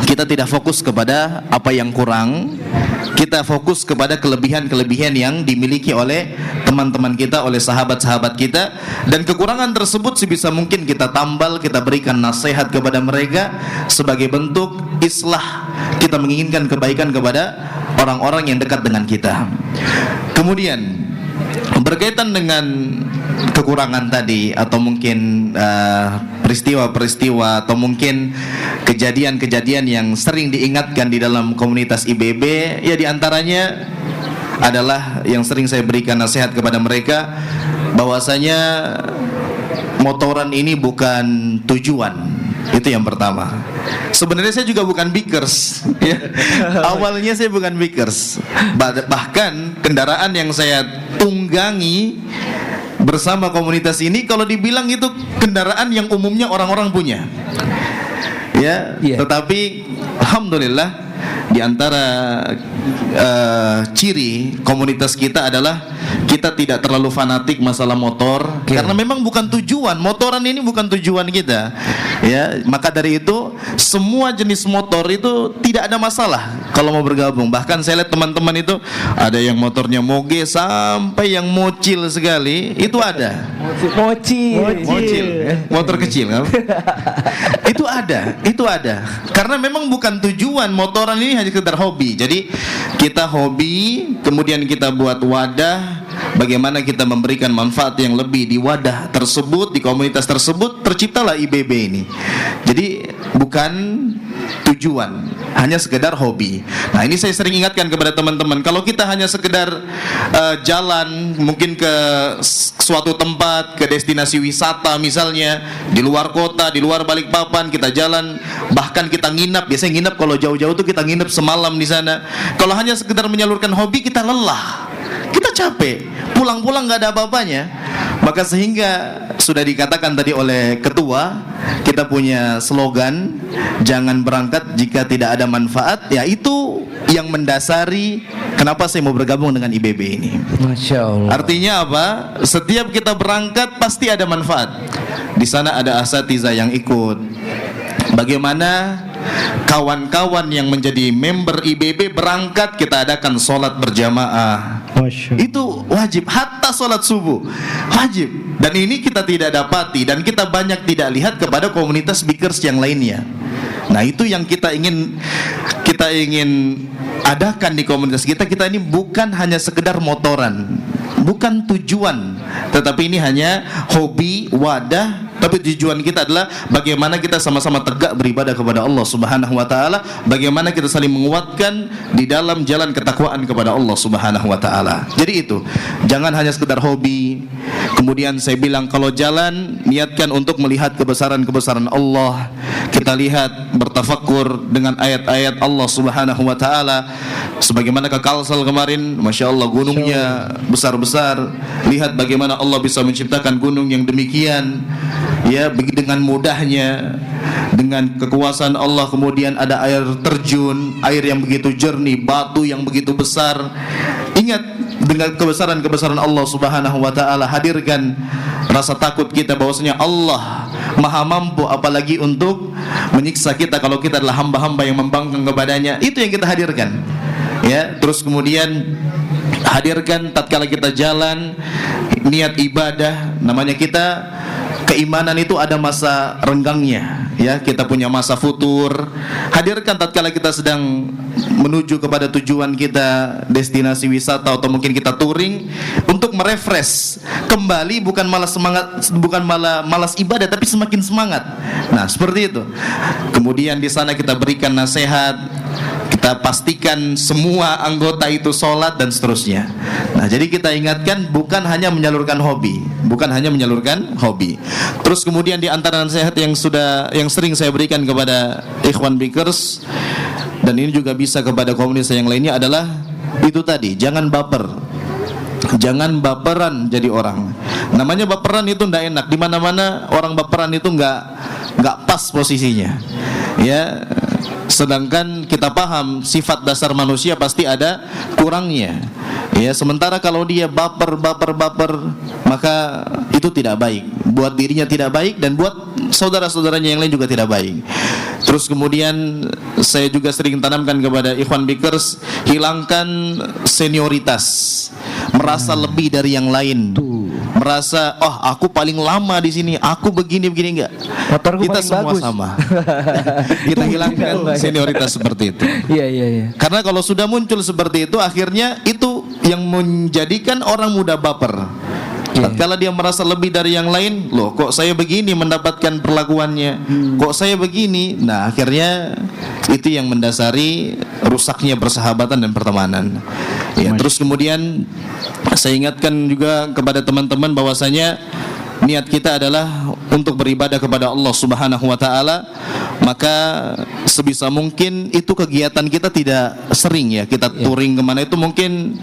Speaker 4: kita tidak fokus kepada apa yang kurang. Kita fokus kepada kelebihan-kelebihan yang dimiliki oleh teman-teman kita, oleh sahabat-sahabat kita. Dan kekurangan tersebut sebisa mungkin kita tambal, kita berikan nasihat kepada mereka sebagai bentuk islah. Kita menginginkan kebaikan kepada orang-orang yang dekat dengan kita. Kemudian berkaitan dengan kekurangan tadi, atau mungkin peristiwa-peristiwa atau mungkin kejadian-kejadian yang sering diingatkan di dalam komunitas IBB, ya diantaranya adalah yang sering saya berikan nasihat kepada mereka, bahwasanya motoran ini bukan tujuan. Itu yang pertama. Sebenarnya saya juga bukan bikers ya. Awalnya saya bukan bikers. Bahkan kendaraan yang saya tunggangi bersama komunitas ini, kalau dibilang itu kendaraan yang umumnya orang-orang punya. Ya, tetapi alhamdulillah di antara ciri komunitas kita adalah kita tidak terlalu fanatik masalah motor, karena memang bukan tujuan, motoran ini bukan tujuan kita. Ya, maka dari itu semua jenis motor itu tidak ada masalah kalau mau bergabung. Bahkan saya lihat teman-teman itu ada yang motornya moge sampai yang mocil sekali, itu ada. Mocil, motor kecil kan? Itu ada. Karena memang bukan tujuan, motoran ini hanya sekedar hobi. Jadi kita hobi, kemudian kita buat wadah bagaimana kita memberikan manfaat yang lebih di wadah tersebut, di komunitas tersebut, terciptalah IBB ini. Jadi bukan tujuan, hanya sekedar hobi. Nah, ini saya sering ingatkan kepada teman-teman, kalau kita hanya sekedar jalan mungkin ke suatu tempat, ke destinasi wisata misalnya, di luar kota, di luar Balikpapan, kita jalan, bahkan kita nginap, biasanya nginap kalau jauh-jauh tuh kita nginap semalam di sana. Kalau hanya sekedar menyalurkan hobi, kita lelah, kita capek, pulang-pulang nggak ada apa-apanya. Maka sehingga sudah dikatakan tadi oleh ketua, kita punya slogan, jangan berangkat jika tidak ada manfaat. Ya, itu yang mendasari kenapa saya mau bergabung dengan IBB ini.
Speaker 1: Masya Allah.
Speaker 4: Artinya apa? Setiap kita berangkat pasti ada manfaat. Di sana ada asatidzah yang ikut. Bagaimana kawan-kawan yang menjadi member IBB berangkat, kita adakan sholat berjamaah. Itu wajib, hatta sholat subuh wajib. Dan ini kita tidak dapati dan kita banyak tidak lihat kepada komunitas bikers yang lainnya. Nah, itu yang kita ingin kita ingin adakan di komunitas kita, kita ini bukan hanya sekedar motoran, bukan tujuan, tetapi ini hanya hobi, wadah. Tapi tujuan kita adalah bagaimana kita sama-sama tegak beribadah kepada Allah Subhanahu wa taala, bagaimana kita saling menguatkan di dalam jalan ketakwaan kepada Allah Subhanahu wa taala. Jadi itu, jangan hanya sekedar hobi. Kemudian saya bilang kalau jalan niatkan untuk melihat kebesaran-kebesaran Allah. Kita lihat, bertafakkur dengan ayat-ayat Allah Subhanahu wa taala. Sebagaimana ke Kalsel kemarin, Masya Allah gunungnya besar-besar. Lihat bagaimana Allah bisa menciptakan gunung yang demikian, ya, dengan mudahnya, dengan kekuasaan Allah. Kemudian ada air terjun, air yang begitu jernih, batu yang begitu besar. Ingat dengan kebesaran-kebesaran Allah Subhanahu wa taala, hadirkan rasa takut kita bahwasanya Allah Maha mampu apalagi untuk menyiksa kita kalau kita adalah hamba-hamba yang membangkang kepadanya. Itu yang kita hadirkan. Ya, terus kemudian hadirkan tatkala kita jalan niat ibadah. Namanya kita keimanan itu ada masa renggangnya, ya. Kita punya masa futur. Hadirkan tatkala kita sedang menuju kepada tujuan kita, destinasi wisata atau mungkin kita touring, untuk merefresh kembali, bukan malah semangat, bukan malah malas ibadah, tapi semakin semangat. Nah, seperti itu. Kemudian di sana kita berikan nasihat, kita pastikan semua anggota itu sholat dan seterusnya. Nah, jadi kita ingatkan bukan hanya menyalurkan hobi, bukan hanya menyalurkan hobi. Terus kemudian di antara nasihat yang sering saya berikan kepada ikhwan bikers, dan ini juga bisa kepada komunitas yang lainnya, adalah itu tadi, jangan baper. Jangan baperan jadi orang. Namanya baperan itu tidak enak. Di mana-mana orang baperan itu nggak pas posisinya. Ya, sedangkan kita paham sifat dasar manusia pasti ada kurangnya. Ya, sementara kalau dia baper, maka itu tidak baik. Buat dirinya tidak baik dan buat saudara-saudaranya yang lain juga tidak baik. Terus kemudian saya juga sering tanamkan kepada ikhwan bikers, hilangkan senioritas, merasa lebih dari yang lain. Merasa, oh aku paling lama di sini, aku begini enggak. Kita semua bagus. Sama. Kita hilangkan senioritas seperti itu.
Speaker 1: Iya.
Speaker 4: Karena kalau sudah muncul seperti itu, akhirnya itu yang menjadikan orang mudah baper. Tatkala dia merasa lebih dari yang lain, loh kok saya begini mendapatkan perlakuannya, kok saya begini. Nah, akhirnya itu yang mendasari rusaknya persahabatan dan pertemanan. Ya, terus kemudian saya ingatkan juga kepada teman-teman bahwasanya niat kita adalah untuk beribadah kepada Allah Subhanahu wa taala. Maka sebisa mungkin itu kegiatan kita tidak sering, ya. Kita touring kemana itu mungkin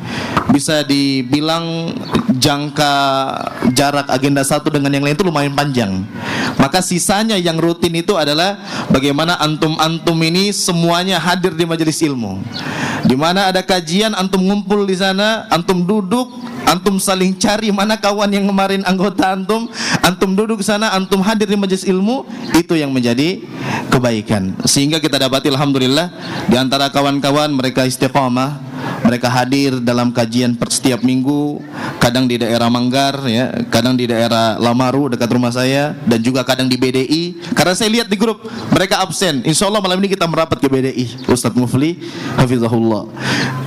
Speaker 4: bisa dibilang jangka jarak agenda satu dengan yang lain itu lumayan panjang. Maka sisanya yang rutin itu adalah bagaimana antum-antum ini semuanya hadir di majelis ilmu. Di mana ada kajian, antum ngumpul di sana, antum duduk, antum saling cari mana kawan yang kemarin anggota antum duduk di sana, antum hadir di majelis ilmu. Itu yang menjadi kebaikan. Sehingga kita dapati alhamdulillah di antara kawan-kawan mereka istiqamah, mereka hadir dalam kajian setiap minggu, kadang di daerah Manggar, ya, kadang di daerah Lamaru dekat rumah saya, dan juga kadang di BDI. Karena saya lihat di grup mereka absen. Insya Allah malam ini kita merapat ke BDI, Ustadz Mufli hafizahullah.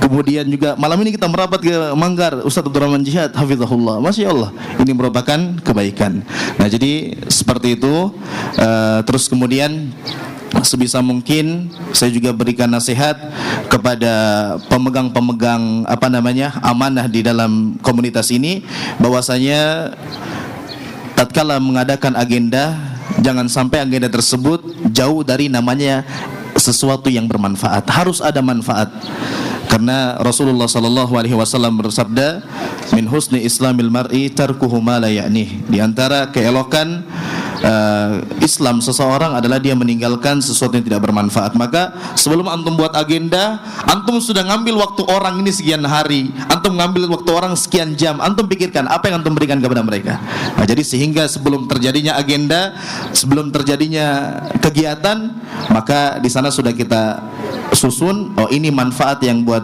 Speaker 4: Kemudian juga malam ini kita merapat ke Manggar, Ustadz Abdurrahman Jihad hafizahullah. Masya Allah, ini merupakan kebaikan. Nah, jadi seperti itu. Terus kemudian sebisa mungkin saya juga berikan nasihat kepada pemegang-pemegang amanah di dalam komunitas ini, bahwasanya tatkala mengadakan agenda, jangan sampai agenda tersebut jauh dari namanya sesuatu yang bermanfaat. Harus ada manfaat. Karena Rasulullah SAW bersabda, min husni islamil mar'i tarkuhu ma la ya'nih. Di antara keelokan Islam seseorang adalah dia meninggalkan sesuatu yang tidak bermanfaat. Maka sebelum antum buat agenda, antum sudah ngambil waktu orang ini sekian hari, antum ngambil waktu orang sekian jam, antum pikirkan apa yang antum berikan kepada mereka. Nah, jadi sehingga sebelum terjadinya agenda, sebelum terjadinya kegiatan, maka di sana sudah kita susun, oh ini manfaat yang buat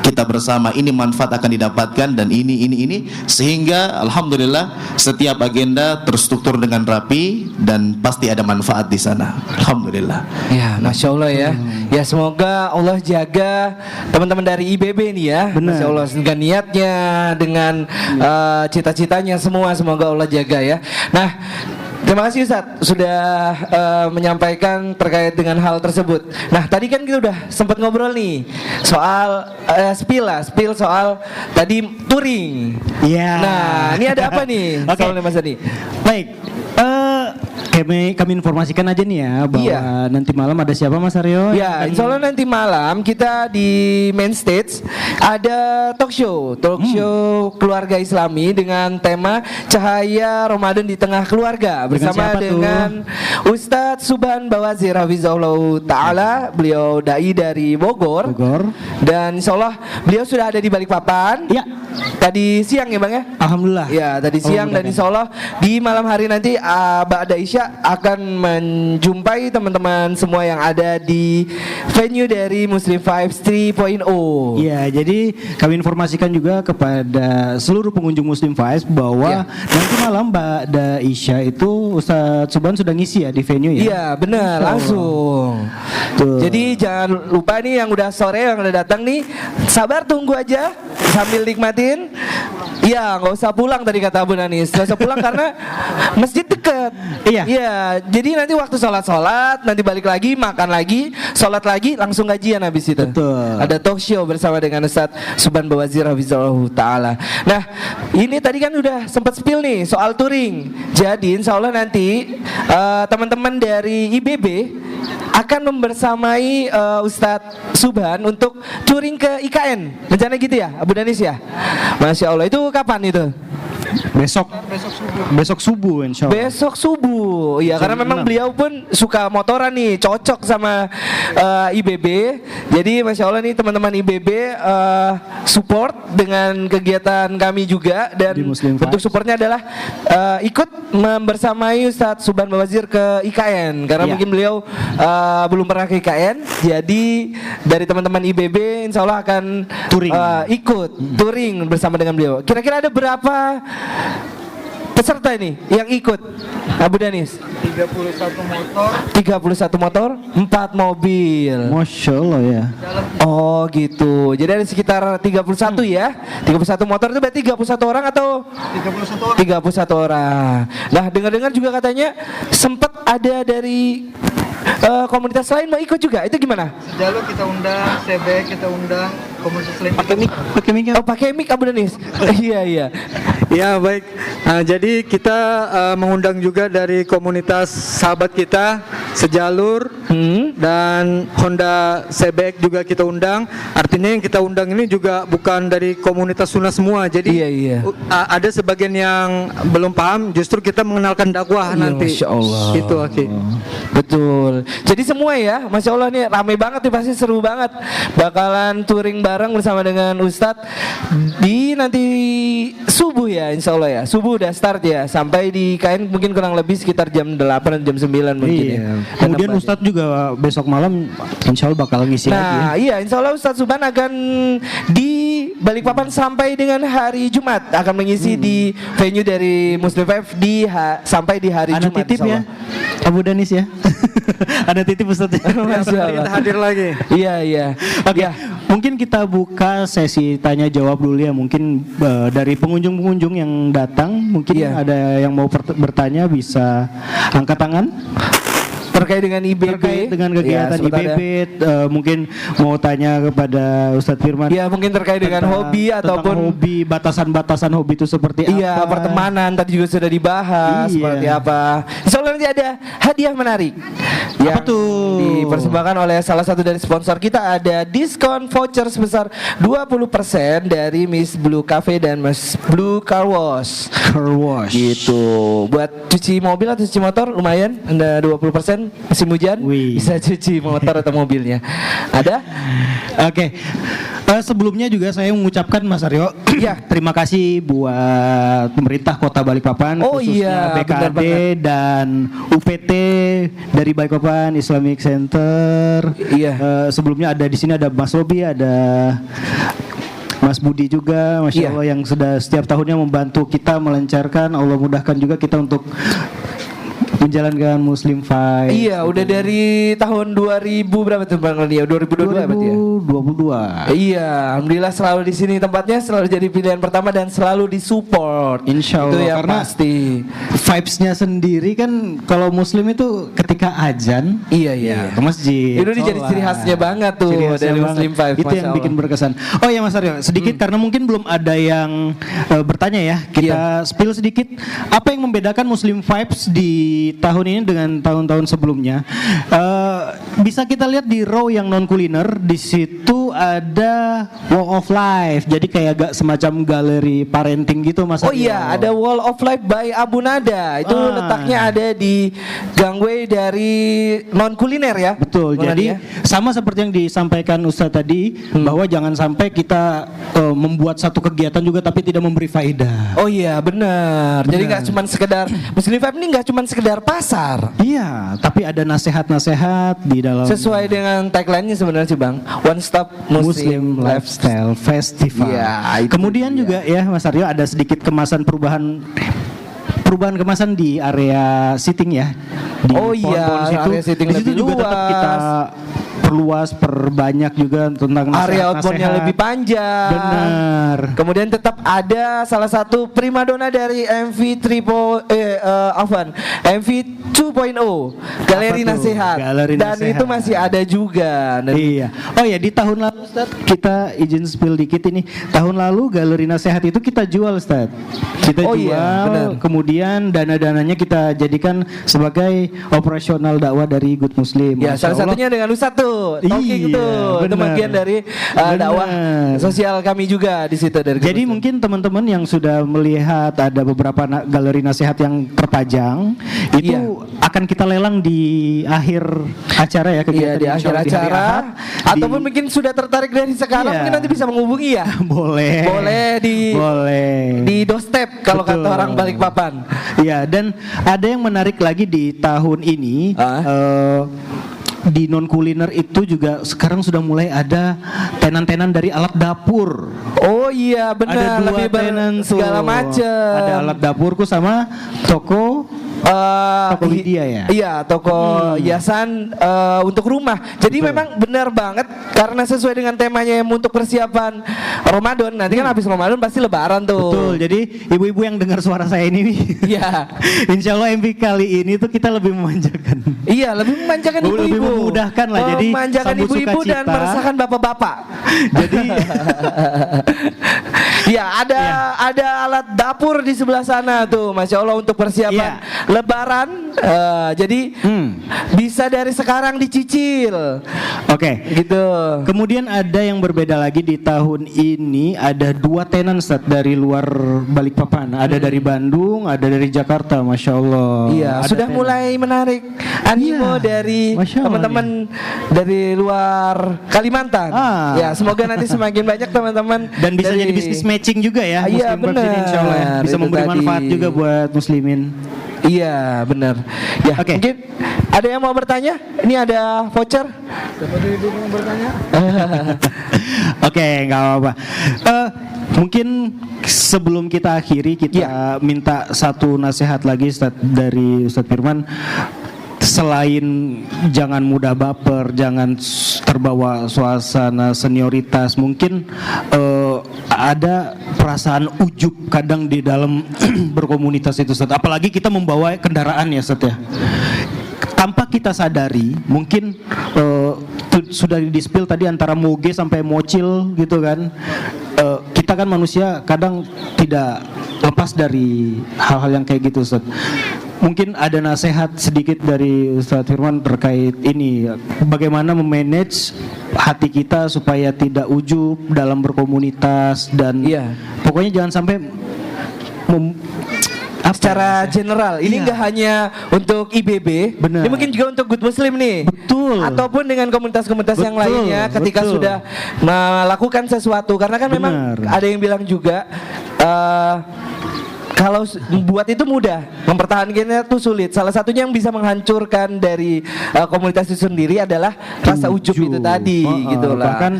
Speaker 4: kita bersama, ini manfaat akan didapatkan, dan ini sehingga alhamdulillah setiap agenda terstruktur dengan rapi dan pasti ada manfaat di sana. Alhamdulillah.
Speaker 1: Ya, Masya Allah ya. Ya semoga Allah jaga teman-teman dari IBB nih ya. Masya Allah dengan niatnya, dengan cita-citanya semua, semoga Allah jaga ya. Nah, terima kasih Ustadz sudah menyampaikan terkait dengan hal tersebut. Nah tadi kan kita udah sempat ngobrol nih soal spill soal tadi touring.
Speaker 2: Iya.
Speaker 1: Nah ini ada apa nih?
Speaker 2: Oke.
Speaker 1: Soalnya Mas Adi.
Speaker 2: Baik. Kami informasikan aja nih ya bahwa nanti malam ada siapa Mas Aryo?
Speaker 1: Ya, insya Allah nanti malam kita di main stage ada talk show keluarga Islami dengan tema Cahaya Ramadan di Tengah Keluarga bersama dengan Ustadz Subhan Bawazir Hafizahullah Ta'ala. Beliau dai dari Bogor. Dan insya Allah beliau sudah ada di Balikpapan.
Speaker 2: Ya.
Speaker 1: Tadi siang ya Bang ya?
Speaker 2: Alhamdulillah.
Speaker 1: Ya, tadi siang dan insya Allah di malam hari nanti Ba'da Isya akan menjumpai teman-teman semua yang ada di venue dari Muslim Vibes 3.0.
Speaker 2: Ya, jadi kami informasikan juga kepada seluruh pengunjung Muslim Vibes bahwa nanti malam Ba'da Isya itu Ustadz Subhan sudah ngisi ya di venue ya?
Speaker 1: Iya, benar, langsung. Tuh. Jadi jangan lupa nih yang udah sore yang udah datang nih, sabar tunggu aja sambil nikmatin. Iya, nggak usah pulang tadi kata Abu Nanis. Nggak usah pulang karena masjid deket. Iya, jadi nanti waktu sholat nanti balik lagi, makan lagi, sholat lagi, langsung gajian habis itu.
Speaker 2: Betul.
Speaker 1: Ada talk show bersama dengan Ustadz Subhan Bawazir Hafizahullah Ta'ala. Nah, ini tadi kan udah sempat spill nih soal touring. Jadi insya Allah nanti teman-teman dari IBB akan membersamai Ustadz Subhan untuk touring ke IKN. Rencana gitu ya, Abu Danis ya? Masya Allah, itu kapan itu?
Speaker 2: Besok subuh insya Allah.
Speaker 1: Besok subuh, ya karena memang beliau pun suka motoran nih, cocok sama IBB. Jadi Masya Allah nih teman-teman IBB support dengan kegiatan kami juga. Dan bentuk supportnya adalah ikut membersamai Ustadz Subhan Bawazir ke IKN. Karena mungkin beliau belum pernah ke IKN. Jadi dari teman-teman IBB insya Allah akan ikut touring bersama dengan beliau. Kira-kira ada berapa peserta ini yang ikut Abu Danis? 31 motor 4 mobil.
Speaker 2: Masya Allah ya.
Speaker 1: Oh gitu. Jadi ada sekitar 31 ya. 31 motor itu berarti 31 orang atau 31 orang. Nah dengar-dengar juga katanya sempat ada dari komunitas lain mau ikut juga. Itu gimana?
Speaker 3: Sejalur kita undang, CB kita undang, komunitas lain.
Speaker 2: Pakai mic.
Speaker 1: Oh pakai mic Abu Danis. Iya.
Speaker 3: Ya baik. Nah, jadi kita mengundang juga dari komunitas sahabat kita sejalur dan Honda Sebek juga kita undang. Artinya yang kita undang ini juga bukan dari komunitas sunnah semua. Jadi ada sebagian yang belum paham. Justru kita mengenalkan dakwah nanti.
Speaker 1: Masya Allah.
Speaker 3: Itu Aki.
Speaker 1: Betul. Jadi semua ya, Masya Allah nih ramai banget nih, pasti seru banget. Bakalan touring bareng bersama dengan Ustadz di nanti subuh ya, Insya Allah ya. Subuh udah start ya, sampai di KN mungkin kurang lebih sekitar jam 8 jam 9 mungkin ya.
Speaker 2: Kemudian Ustadz juga besok malam Insya Allah bakal ngisi lagi ya.
Speaker 1: Nah iya, Insya Allah Ustadz Subhan akan di Balikpapan sampai dengan hari Jumat, akan mengisi di venue dari Muslim Vibes sampai di hari
Speaker 2: Ada
Speaker 1: Jumat.
Speaker 2: titip ya Abu Danis ya. Ada titip Ustadz ya.
Speaker 3: Kita hadir lagi.
Speaker 1: Iya.
Speaker 2: Oke. Mungkin kita buka sesi tanya jawab dulu ya. Mungkin dari pengunjung-pengunjung yang datang, mungkin ada yang mau bertanya bisa angkat tangan.
Speaker 1: Terkait dengan IBB,
Speaker 2: terkait dengan kegiatan IBB, mungkin mau tanya kepada Ustadz Firman.
Speaker 1: Ya mungkin terkait dengan hobi ataupun
Speaker 2: hobi, batasan-batasan hobi itu seperti apa?
Speaker 1: Iya, pertemanan tadi juga sudah dibahas seperti apa. Insya Allah nanti ada hadiah menarik.
Speaker 2: Apa tuh?
Speaker 1: Dipersembahkan oleh salah satu dari sponsor kita, ada diskon voucher sebesar 20% dari Miss Blue Cafe dan Miss Blue Car Wash. Gitu. Buat cuci mobil atau cuci motor lumayan, ada 20%. Musim hujan bisa cuci motor atau mobilnya. Ada?
Speaker 2: Oke. Sebelumnya juga saya mengucapkan Mas Aryo, terima kasih buat pemerintah Kota Balikpapan, khususnya BKD dan UPT dari Balikpapan Balikpapan Islamic Center.
Speaker 1: Iya.
Speaker 2: Sebelumnya ada di sini ada Mas Robi, ada Mas Budi juga, Masya Allah, yang sudah setiap tahunnya membantu kita melancarkan. Allah mudahkan juga kita untuk menjalankan Muslim Fight.
Speaker 1: Iya, udah dari tahun 2000 berapa tuh Bang Lia? 2022 berarti ya?
Speaker 2: 2022.
Speaker 1: Iya, alhamdulillah selalu di sini tempatnya, selalu jadi pilihan pertama dan selalu disupport.
Speaker 2: Insya Allah,
Speaker 1: itu yang
Speaker 2: karena
Speaker 1: pasti.
Speaker 2: Vibes-nya sendiri kan kalau Muslim itu ketika azan,
Speaker 1: Iya.
Speaker 2: ke masjid.
Speaker 1: Itu jadi ciri khasnya banget tuh
Speaker 2: Ciri khasnya
Speaker 1: dari
Speaker 2: banget.
Speaker 1: Muslim Five.
Speaker 2: Itu yang
Speaker 1: Masya
Speaker 2: bikin
Speaker 1: Allah.
Speaker 2: berkesan. Oh ya Mas Aryo, sedikit karena mungkin belum ada yang bertanya ya. Kita spill sedikit apa yang membedakan Muslim Vibes di tahun ini dengan tahun-tahun sebelumnya. Bisa kita lihat di row yang non kuliner, di situ ada Wall of Life. Jadi kayak agak semacam galeri parenting gitu Mas
Speaker 1: Oh
Speaker 2: Aryo.
Speaker 1: iya, ada Wall of Life by Abu Nada. Itu letaknya ada di gangway dari non kuliner ya.
Speaker 2: Betul.
Speaker 1: Bang
Speaker 2: Jadi
Speaker 1: Nadia?
Speaker 2: sama seperti yang disampaikan Ustadz tadi, bahwa jangan sampai kita membuat satu kegiatan juga tapi tidak memberi faedah.
Speaker 1: Oh iya, benar. Jadi nggak cuma sekedar Muslim Vibe ini nggak cuma sekedar pasar.
Speaker 2: Iya, tapi ada nasihat-nasihat di dalam
Speaker 1: Sesuai dengan tagline-nya sebenarnya sih Bang, One Stop Muslim
Speaker 2: Lifestyle Festival.
Speaker 1: Iya, itu
Speaker 2: Kemudian
Speaker 1: dia.
Speaker 2: juga ya Mas Aryo, ada sedikit kemasan perubahan kemasan di area seating ya. Di
Speaker 1: Oh iya,
Speaker 2: pohon-pohon situ.
Speaker 1: area seating
Speaker 2: Di situ
Speaker 1: lebih
Speaker 2: juga tetap
Speaker 1: luas.
Speaker 2: kita perluas, perbanyak juga tentang
Speaker 1: Area outboundnya
Speaker 2: nasihat-nasihat.
Speaker 1: lebih panjang.
Speaker 2: Benar.
Speaker 1: Kemudian tetap ada salah satu primadona dari MV 2.0 Galeri
Speaker 2: Apa tuh?
Speaker 1: Nasihat.
Speaker 2: Galeri
Speaker 1: Dan
Speaker 2: Nasihat.
Speaker 1: itu masih ada juga. Dan
Speaker 2: Iya. Oh ya, di tahun lalu Ustaz, kita izin spill dikit ini. Tahun lalu Galeri Nasihat itu kita jual Ustaz. Kita
Speaker 1: Oh
Speaker 2: jual,
Speaker 1: iya, benar.
Speaker 2: kemudian dana-dananya kita jadikan sebagai operasional dakwah dari Good Muslim.
Speaker 1: ya,
Speaker 2: Masya
Speaker 1: salah
Speaker 2: Allah.
Speaker 1: satunya dengan Ustadz tuh, talking
Speaker 2: Iya,
Speaker 1: tuh. Itu
Speaker 2: benar.
Speaker 1: bagian dari dakwah
Speaker 2: Benar.
Speaker 1: sosial kami juga di situ dari
Speaker 2: Jadi
Speaker 1: Gunung.
Speaker 2: mungkin teman-teman yang sudah melihat ada beberapa galeri nasihat yang terpajang, itu
Speaker 1: Iya.
Speaker 2: akan kita lelang di akhir acara ya,
Speaker 1: Iya,
Speaker 2: kegiatan
Speaker 1: di
Speaker 2: insya
Speaker 1: akhir
Speaker 2: Allah di hari
Speaker 1: acara
Speaker 2: Ahad.
Speaker 1: ataupun mungkin sudah tertarik dari sekarang,
Speaker 2: Iya.
Speaker 1: mungkin nanti bisa menghubungi ya.
Speaker 2: boleh.
Speaker 1: Boleh di doorstep kalau
Speaker 2: Betul.
Speaker 1: kata orang Balikpapan.
Speaker 2: Iya, dan ada yang menarik lagi di tahun ini. Di non kuliner itu juga sekarang sudah mulai ada tenan-tenan dari alat dapur.
Speaker 1: Oh iya benar,
Speaker 2: Ada dua
Speaker 1: lebih
Speaker 2: tenan
Speaker 1: segala macam.
Speaker 2: Ada alat dapurku sama toko Toko Widya ya?
Speaker 1: Iya, toko hiasan untuk rumah. Jadi memang benar banget karena sesuai dengan temanya yang untuk persiapan Ramadan. Nanti kan habis Ramadan pasti Lebaran tuh.
Speaker 2: Betul. Jadi ibu-ibu yang dengar suara saya ini,
Speaker 1: Iya.
Speaker 2: Insya Allah MV kali ini tuh kita lebih memanjakan.
Speaker 1: Iya, lebih memanjakan
Speaker 2: Lebih
Speaker 1: ibu-ibu.
Speaker 2: memudahkan lah. Jadi
Speaker 1: memanjakan
Speaker 2: sambut
Speaker 1: ibu-ibu dan
Speaker 2: sukacita.
Speaker 1: meresahkan bapak-bapak.
Speaker 2: Jadi
Speaker 1: Iya, ada alat dapur di sebelah sana tuh, Masya Allah untuk persiapan Lebaran. Jadi bisa dari sekarang dicicil.
Speaker 2: Oke.
Speaker 1: Gitu.
Speaker 2: Kemudian ada yang berbeda lagi di tahun ini, ada dua tenan Ustaz dari luar Balikpapan. Ada dari Bandung, ada dari Jakarta, Masya Allah.
Speaker 1: Iya,
Speaker 2: Ada
Speaker 1: sudah
Speaker 2: tenan.
Speaker 1: mulai menarik animo
Speaker 2: Iya,
Speaker 1: dari
Speaker 2: Masya Allah,
Speaker 1: teman-teman dari luar Kalimantan. Ya, semoga nanti semakin banyak teman-teman
Speaker 2: Dan bisa
Speaker 1: dari-
Speaker 2: jadi bisnis matching juga ya.
Speaker 1: Iya,
Speaker 2: Muslim Vibes ini, insya Allah ya.
Speaker 1: benar.
Speaker 2: Bisa
Speaker 1: Itu
Speaker 2: memberi
Speaker 1: tadi.
Speaker 2: manfaat juga buat muslimin.
Speaker 1: Iya, benar. Ya,
Speaker 2: Oke.
Speaker 1: mungkin ada yang mau bertanya? Ini ada voucher.
Speaker 2: Oke, nggak apa-apa. Mungkin sebelum kita akhiri, kita minta satu nasihat lagi Ustaz, dari Ustadz Firman. Selain jangan mudah baper, jangan terbawa suasana senioritas, mungkin ada perasaan ujub kadang di dalam berkomunitas itu Ustaz. Apalagi kita membawa kendaraan ya Ustaz ya. Tanpa kita sadari, mungkin sudah di-spill tadi antara moge sampai mocil gitu kan. Kita kan manusia kadang tidak lepas dari hal-hal yang kayak gitu Ustaz. Mungkin ada nasihat sedikit dari Ustadz Firman terkait ini, bagaimana memanage hati kita supaya tidak ujub dalam berkomunitas dan pokoknya jangan sampai
Speaker 1: secara general. Ini enggak hanya untuk IBB,
Speaker 2: Benar.
Speaker 1: ini mungkin juga untuk Good Muslim nih.
Speaker 2: Betul.
Speaker 1: Ataupun dengan komunitas-komunitas yang
Speaker 2: Betul,
Speaker 1: lainnya ketika
Speaker 2: betul.
Speaker 1: sudah melakukan sesuatu, karena kan memang
Speaker 2: Benar.
Speaker 1: ada yang bilang juga kalau buat itu mudah, mempertahankannya tuh sulit. Salah satunya yang bisa menghancurkan dari komunitas itu sendiri adalah rasa ujub itu tadi, gitu lah.
Speaker 2: Bahkan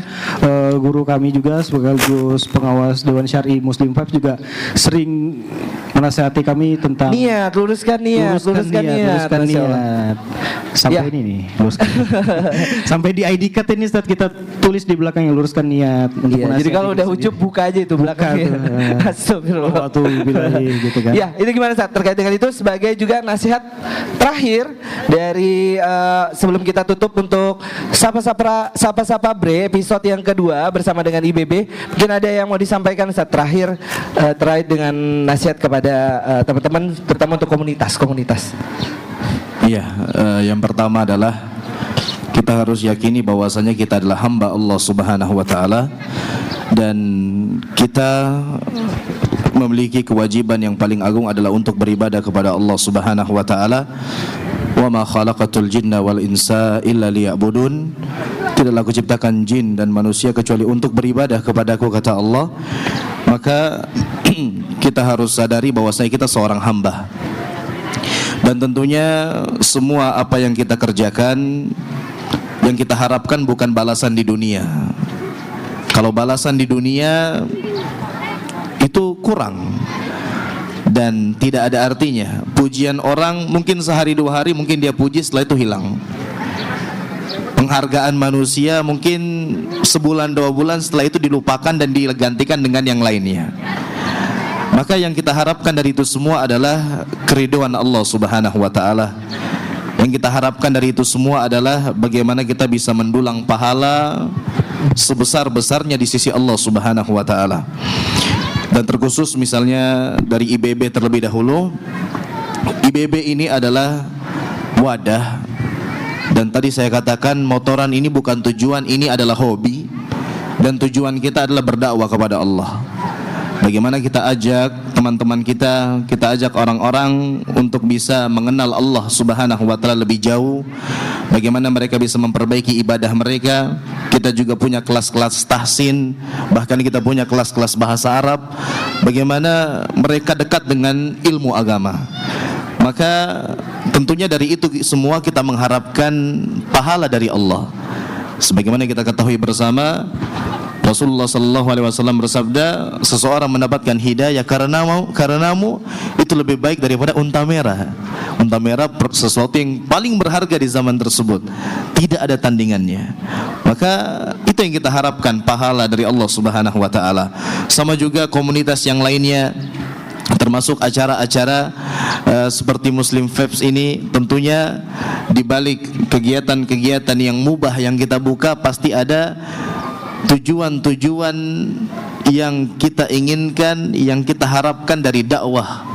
Speaker 2: guru kami juga sekaligus pengawas Dewan Syar'i Muslim Vibes juga sering menasihati kami tentang
Speaker 1: niat, luruskan niat.
Speaker 2: Sampai ini nih, luruskan. Sampai di ID card ini Ustaz kita tulis di belakangnya luruskan niat untuk
Speaker 1: jadi kalau udah ujub buka aja itu belakangnya. Astagfirullah.
Speaker 2: Gitu kan.
Speaker 1: Ya, itu gimana Ustaz terkait dengan itu sebagai juga nasihat terakhir dari sebelum kita tutup untuk Sapa Bre episode yang kedua bersama dengan IBB. Mungkin ada yang mau disampaikan Ustaz terakhir terkait dengan nasihat kepada teman-teman terutama untuk komunitas.
Speaker 4: Iya, yang pertama adalah kita harus yakini bahwasanya kita adalah hamba Allah Subhanahu wa taala dan kita memiliki kewajiban yang paling agung adalah untuk beribadah kepada Allah Subhanahu wa taala. Wa ma khalaqatul jinna wal insa illa liya'budun. Tidaklah aku ciptakan jin dan manusia kecuali untuk beribadah kepadaku, kata Allah. Maka kita harus sadari bahwasanya kita seorang hamba. Dan tentunya semua apa yang kita kerjakan, yang kita harapkan bukan balasan di dunia. Kalau balasan di dunia itu kurang dan tidak ada artinya. Pujian orang mungkin sehari dua hari mungkin dia puji, setelah itu hilang. Penghargaan manusia mungkin sebulan dua bulan, setelah itu dilupakan dan digantikan dengan yang lainnya. Maka yang kita harapkan dari itu semua adalah keridhaan Allah Subhanahu wa taala. Yang kita harapkan dari itu semua adalah bagaimana kita bisa mendulang pahala sebesar-besarnya di sisi Allah Subhanahu wa taala. Dan terkhusus misalnya dari IBB terlebih dahulu. IBB ini adalah wadah. Dan tadi saya katakan motoran ini bukan tujuan, ini adalah hobi. Dan tujuan kita adalah berdakwah kepada Allah. Bagaimana kita ajak teman-teman kita ajak orang-orang untuk bisa mengenal Allah Subhanahu wa taala lebih jauh. Bagaimana mereka bisa memperbaiki ibadah mereka. Kita juga punya kelas-kelas tahsin, bahkan kita punya kelas-kelas bahasa Arab. Bagaimana mereka dekat dengan ilmu agama. Maka tentunya dari itu semua kita mengharapkan pahala dari Allah. Sebagaimana kita ketahui bersama, Rasulullah SAW bersabda, seseorang mendapatkan hidayah karenamu itu lebih baik daripada unta merah. Unta merah sesuatu yang paling berharga di zaman tersebut, tidak ada tandingannya. Maka itu yang kita harapkan, pahala dari Allah Subhanahu wa taala. Sama juga komunitas yang lainnya, termasuk acara-acara seperti Muslim Vibes ini, tentunya di balik kegiatan-kegiatan yang mubah yang kita buka pasti ada tujuan-tujuan yang kita inginkan, yang kita harapkan dari dakwah.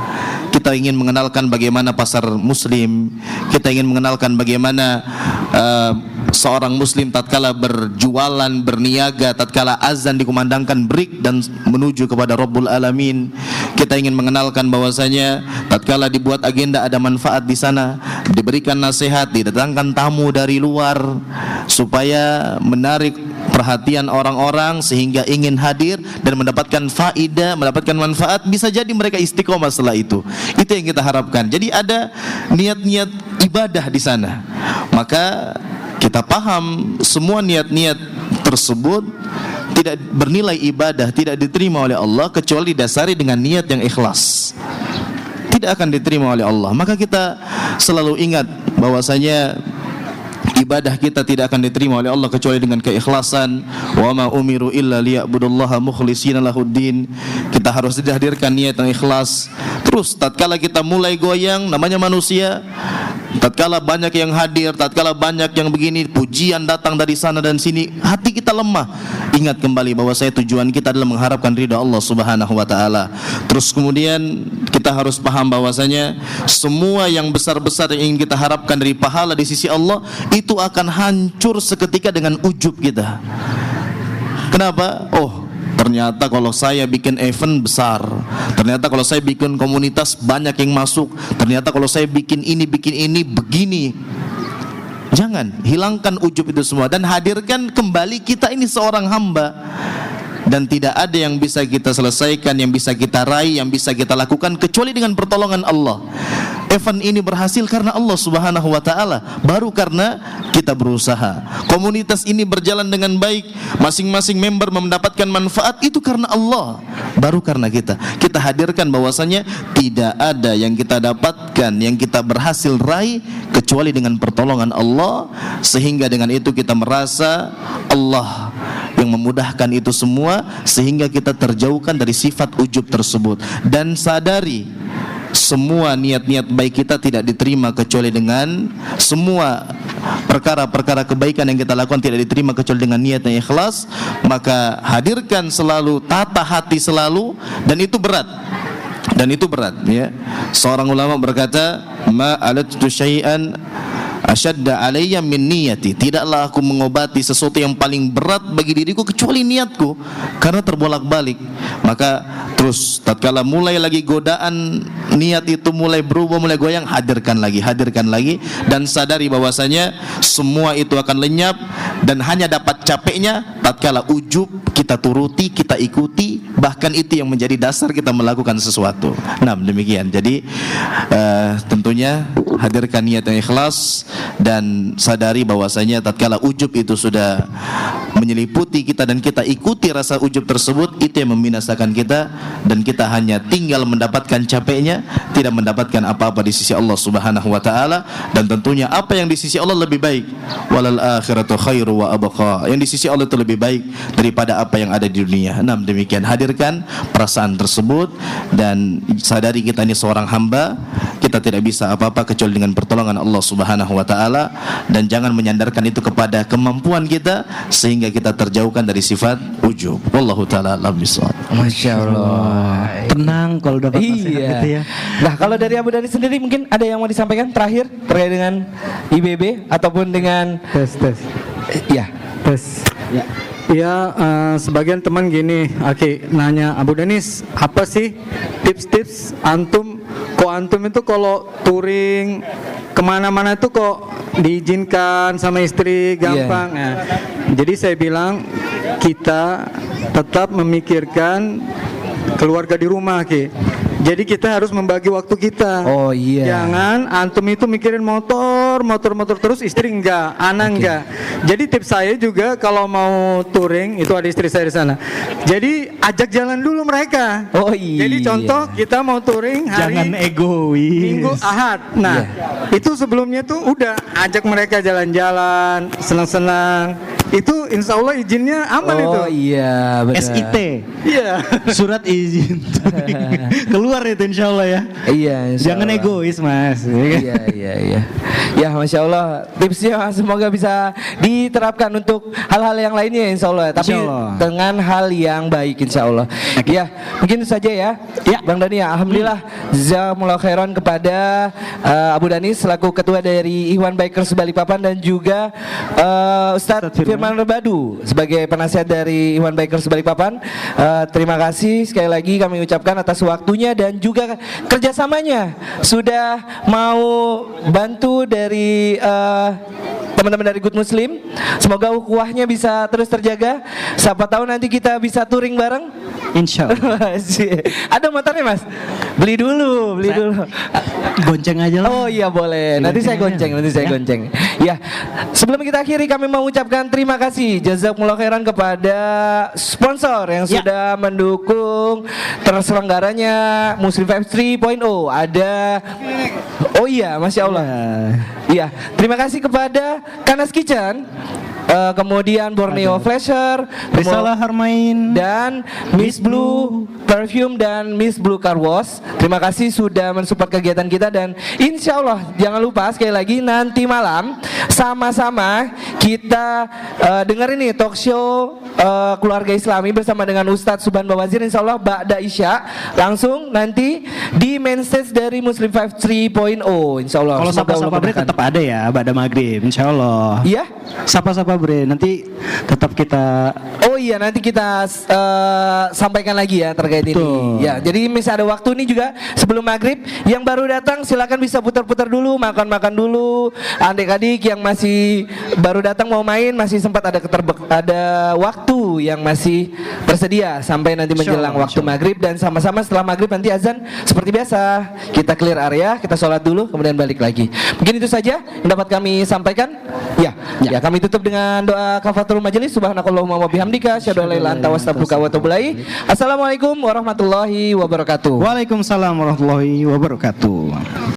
Speaker 4: Kita ingin mengenalkan bagaimana pasar muslim, kita ingin mengenalkan bagaimana seorang muslim tatkala berjualan, berniaga, tatkala azan dikumandangkan break dan menuju kepada Rabbul Alamin. Kita ingin mengenalkan bahwasanya tatkala dibuat agenda ada manfaat di sana, diberikan nasihat, didatangkan tamu dari luar supaya menarik perhatian orang-orang sehingga ingin hadir dan mendapatkan faidah, mendapatkan manfaat. Bisa jadi mereka istiqomah setelah itu. Itu yang kita harapkan. Jadi ada niat-niat ibadah di sana. Maka kita paham semua niat-niat tersebut tidak bernilai ibadah, tidak diterima oleh Allah kecuali didasari dengan niat yang ikhlas. Tidak akan diterima oleh Allah. Maka kita selalu ingat bahwasanya ibadah kita tidak akan diterima oleh Allah kecuali dengan keikhlasan. Wa ma umiru illa liya'budullaha mukhlishina lahuddin. Kita harus dihadirkan niat yang ikhlas. Terus tatkala kita mulai goyang, namanya manusia, tatkala banyak yang hadir, tatkala banyak yang begini, pujian datang dari sana dan sini, hati kita lemah. Ingat kembali bahwa tujuan kita adalah mengharapkan ridha Allah Subhanahu wa taala. Terus kemudian kita harus paham bahwasanya semua yang besar-besar yang ingin kita harapkan dari pahala di sisi Allah itu akan hancur seketika dengan ujub kita. Kenapa? Oh, ternyata kalau saya bikin event besar, ternyata kalau saya bikin komunitas banyak yang masuk, ternyata kalau saya bikin ini begini. Jangan hilangkan ujub itu semua dan hadirkan kembali kita ini seorang hamba. dan tidak ada yang bisa kita selesaikan, yang bisa kita raih, yang bisa kita lakukan kecuali dengan pertolongan Allah. Event ini berhasil karena Allah Subhanahu wa taala, baru karena kita berusaha. Komunitas ini berjalan dengan baik, masing-masing member mendapatkan manfaat, itu karena Allah, baru karena kita. Kita hadirkan bahwasanya tidak ada yang kita dapatkan, yang kita berhasil raih kecuali dengan pertolongan Allah, sehingga dengan itu kita merasa Allah yang memudahkan itu semua, sehingga kita terjauhkan dari sifat ujub tersebut. Dan sadari semua niat-niat baik kita tidak diterima kecuali dengan, semua perkara-perkara kebaikan yang kita lakukan tidak diterima kecuali dengan niat yang ikhlas. Maka hadirkan selalu, tata hati selalu, dan itu berat. Dan itu berat, ya. Seorang ulama berkata, ma aladtu syai'an asyadda alayya min niyati. Tidaklah aku mengobati sesuatu yang paling berat bagi diriku kecuali niatku, karena terbolak-balik. Maka terus tatkala mulai lagi godaan niat itu mulai berubah, mulai goyang, hadirkan lagi, dan sadari bahwasanya semua itu akan lenyap dan hanya dapat capeknya tatkala ujub kita turuti, kita ikuti, bahkan itu yang menjadi dasar kita melakukan sesuatu. Nah, demikian. Jadi tentunya hadirkan niat yang ikhlas dan sadari bahwasanya tatkala ujub itu sudah menyeliputi kita dan kita ikuti rasa ujub tersebut, itu yang membinasakan kita, dan kita hanya tinggal mendapatkan capeknya, tidak mendapatkan apa-apa di sisi Allah Subhanahu wa taala. Dan tentunya apa yang di sisi Allah lebih baik, walal akhiratu khairu wa abqa, yang di sisi Allah itu lebih baik daripada apa yang ada di dunia. Nah, demikian, hadirkan perasaan tersebut dan sadari kita ini seorang hamba, kita tidak bisa apa-apa kecuali dengan pertolongan Allah Subhanahu wa taala, dan jangan menyandarkan itu kepada kemampuan kita sehingga kita terjauhkan dari sifat ujub. Wallahu taala alam bissawab.
Speaker 1: Masya Allah.
Speaker 2: Tenang kalau dapat nasihat gitu ya.
Speaker 1: Nah, kalau dari Abu Dhani sendiri mungkin ada yang mau disampaikan terakhir terkait dengan IBB ataupun dengan
Speaker 3: tes.
Speaker 1: Ya.
Speaker 3: Ya, sebagian teman gini, nanya, Abu Danis, apa sih tips-tips antum itu kalau touring kemana-mana itu kok diizinkan sama istri gampang? Nah, jadi saya bilang kita tetap memikirkan keluarga di rumah, Jadi kita harus membagi waktu kita.
Speaker 1: Oh iya.
Speaker 3: Jangan antum itu mikirin motor terus, istri enggak, anak enggak. Jadi tips saya juga kalau mau touring, itu ada istri saya di sana. Jadi ajak jalan dulu mereka.
Speaker 1: Oh iya.
Speaker 3: Jadi contoh kita mau touring hari
Speaker 2: Jangan egois.
Speaker 3: Minggu Ahad. Nah, itu sebelumnya tuh udah ajak mereka jalan-jalan, senang-senang. Itu insya Allah izinnya aman itu.
Speaker 1: Oh iya, benar.
Speaker 2: SIT.
Speaker 3: Iya.
Speaker 2: Surat izin. Keluar itu insya Allah ya.
Speaker 1: Iya, insya
Speaker 2: Jangan
Speaker 1: Allah.
Speaker 2: egois mas.
Speaker 1: Iya. Ya, Masya Allah, tipsnya semoga bisa diterapkan untuk hal-hal yang lainnya insya Allah. Tapi
Speaker 2: Insya Allah.
Speaker 1: dengan hal yang baik insya Allah. Ya, mungkin itu saja ya.
Speaker 2: Ya.
Speaker 1: Bang Dhani, alhamdulillah jazakumullah khairan kepada Abu Dhani selaku ketua dari Ikhwan Bikers Balikpapan, dan juga Ustadz Firman Rebadu sebagai penasihat dari Ikhwan Bikers Balikpapan. Terima kasih sekali lagi kami ucapkan atas waktunya dan juga kerjasamanya sudah mau bantu dari teman-teman dari Good Muslim. Semoga ukhuwahnya bisa terus terjaga. Siapa tahu nanti kita bisa touring bareng.
Speaker 2: Insya Allah.
Speaker 1: Ada motornya mas? Beli dulu.
Speaker 2: Gonceng aja lah.
Speaker 1: Oh iya boleh. Nanti saya gonceng. Ya, sebelum kita akhiri kami mau ucapkan terima kasih jazakumullah khairan kepada sponsor yang sudah mendukung terselenggaranya Muslim Vibes 3.0. Ada, oh iya, Masya Allah. Iya, terima kasih kepada Kanas Kitchen, kemudian Borneo Flasher,
Speaker 2: Risalah Harmain,
Speaker 1: dan Miss Blue Perfume dan Miss Blue Car Wash. Terima kasih sudah mensupport kegiatan kita, dan insya Allah jangan lupa sekali lagi nanti malam sama-sama kita dengerin nih talk show Keluarga Islami bersama dengan Ustadz Subhan Bawazir, insya Allah Ba'da Isya langsung nanti di main stage dari Muslim Vibes 3.0 insya Allah.
Speaker 2: Kalau sapa-sapa bre tetap ada ya Ba'da Maghrib insya Allah.
Speaker 1: Iya?
Speaker 2: Sapa-sapa bre nanti tetap kita.
Speaker 1: Oh iya, nanti kita sampaikan lagi ya terkait ini. Ya, jadi misal ada waktu ini juga sebelum maghrib, yang baru datang silakan bisa putar-putar dulu, makan-makan dulu. Adik-adik yang masih baru datang mau main masih sempat ada waktu dulu yang masih tersedia sampai nanti menjelang waktu maghrib, dan sama-sama setelah maghrib nanti azan seperti biasa kita clear area, kita sholat dulu kemudian balik lagi. Mungkin itu saja yang dapat kami sampaikan. Ya, kami tutup dengan doa kafatul majelis. Subhanakallahumma wa bihamdika asyhadu an la ilaha illa anta astaghfiruka wa atubu ilaik. Assalamualaikum warahmatullahi wabarakatuh.
Speaker 2: Waalaikumsalam warahmatullahi wabarakatuh.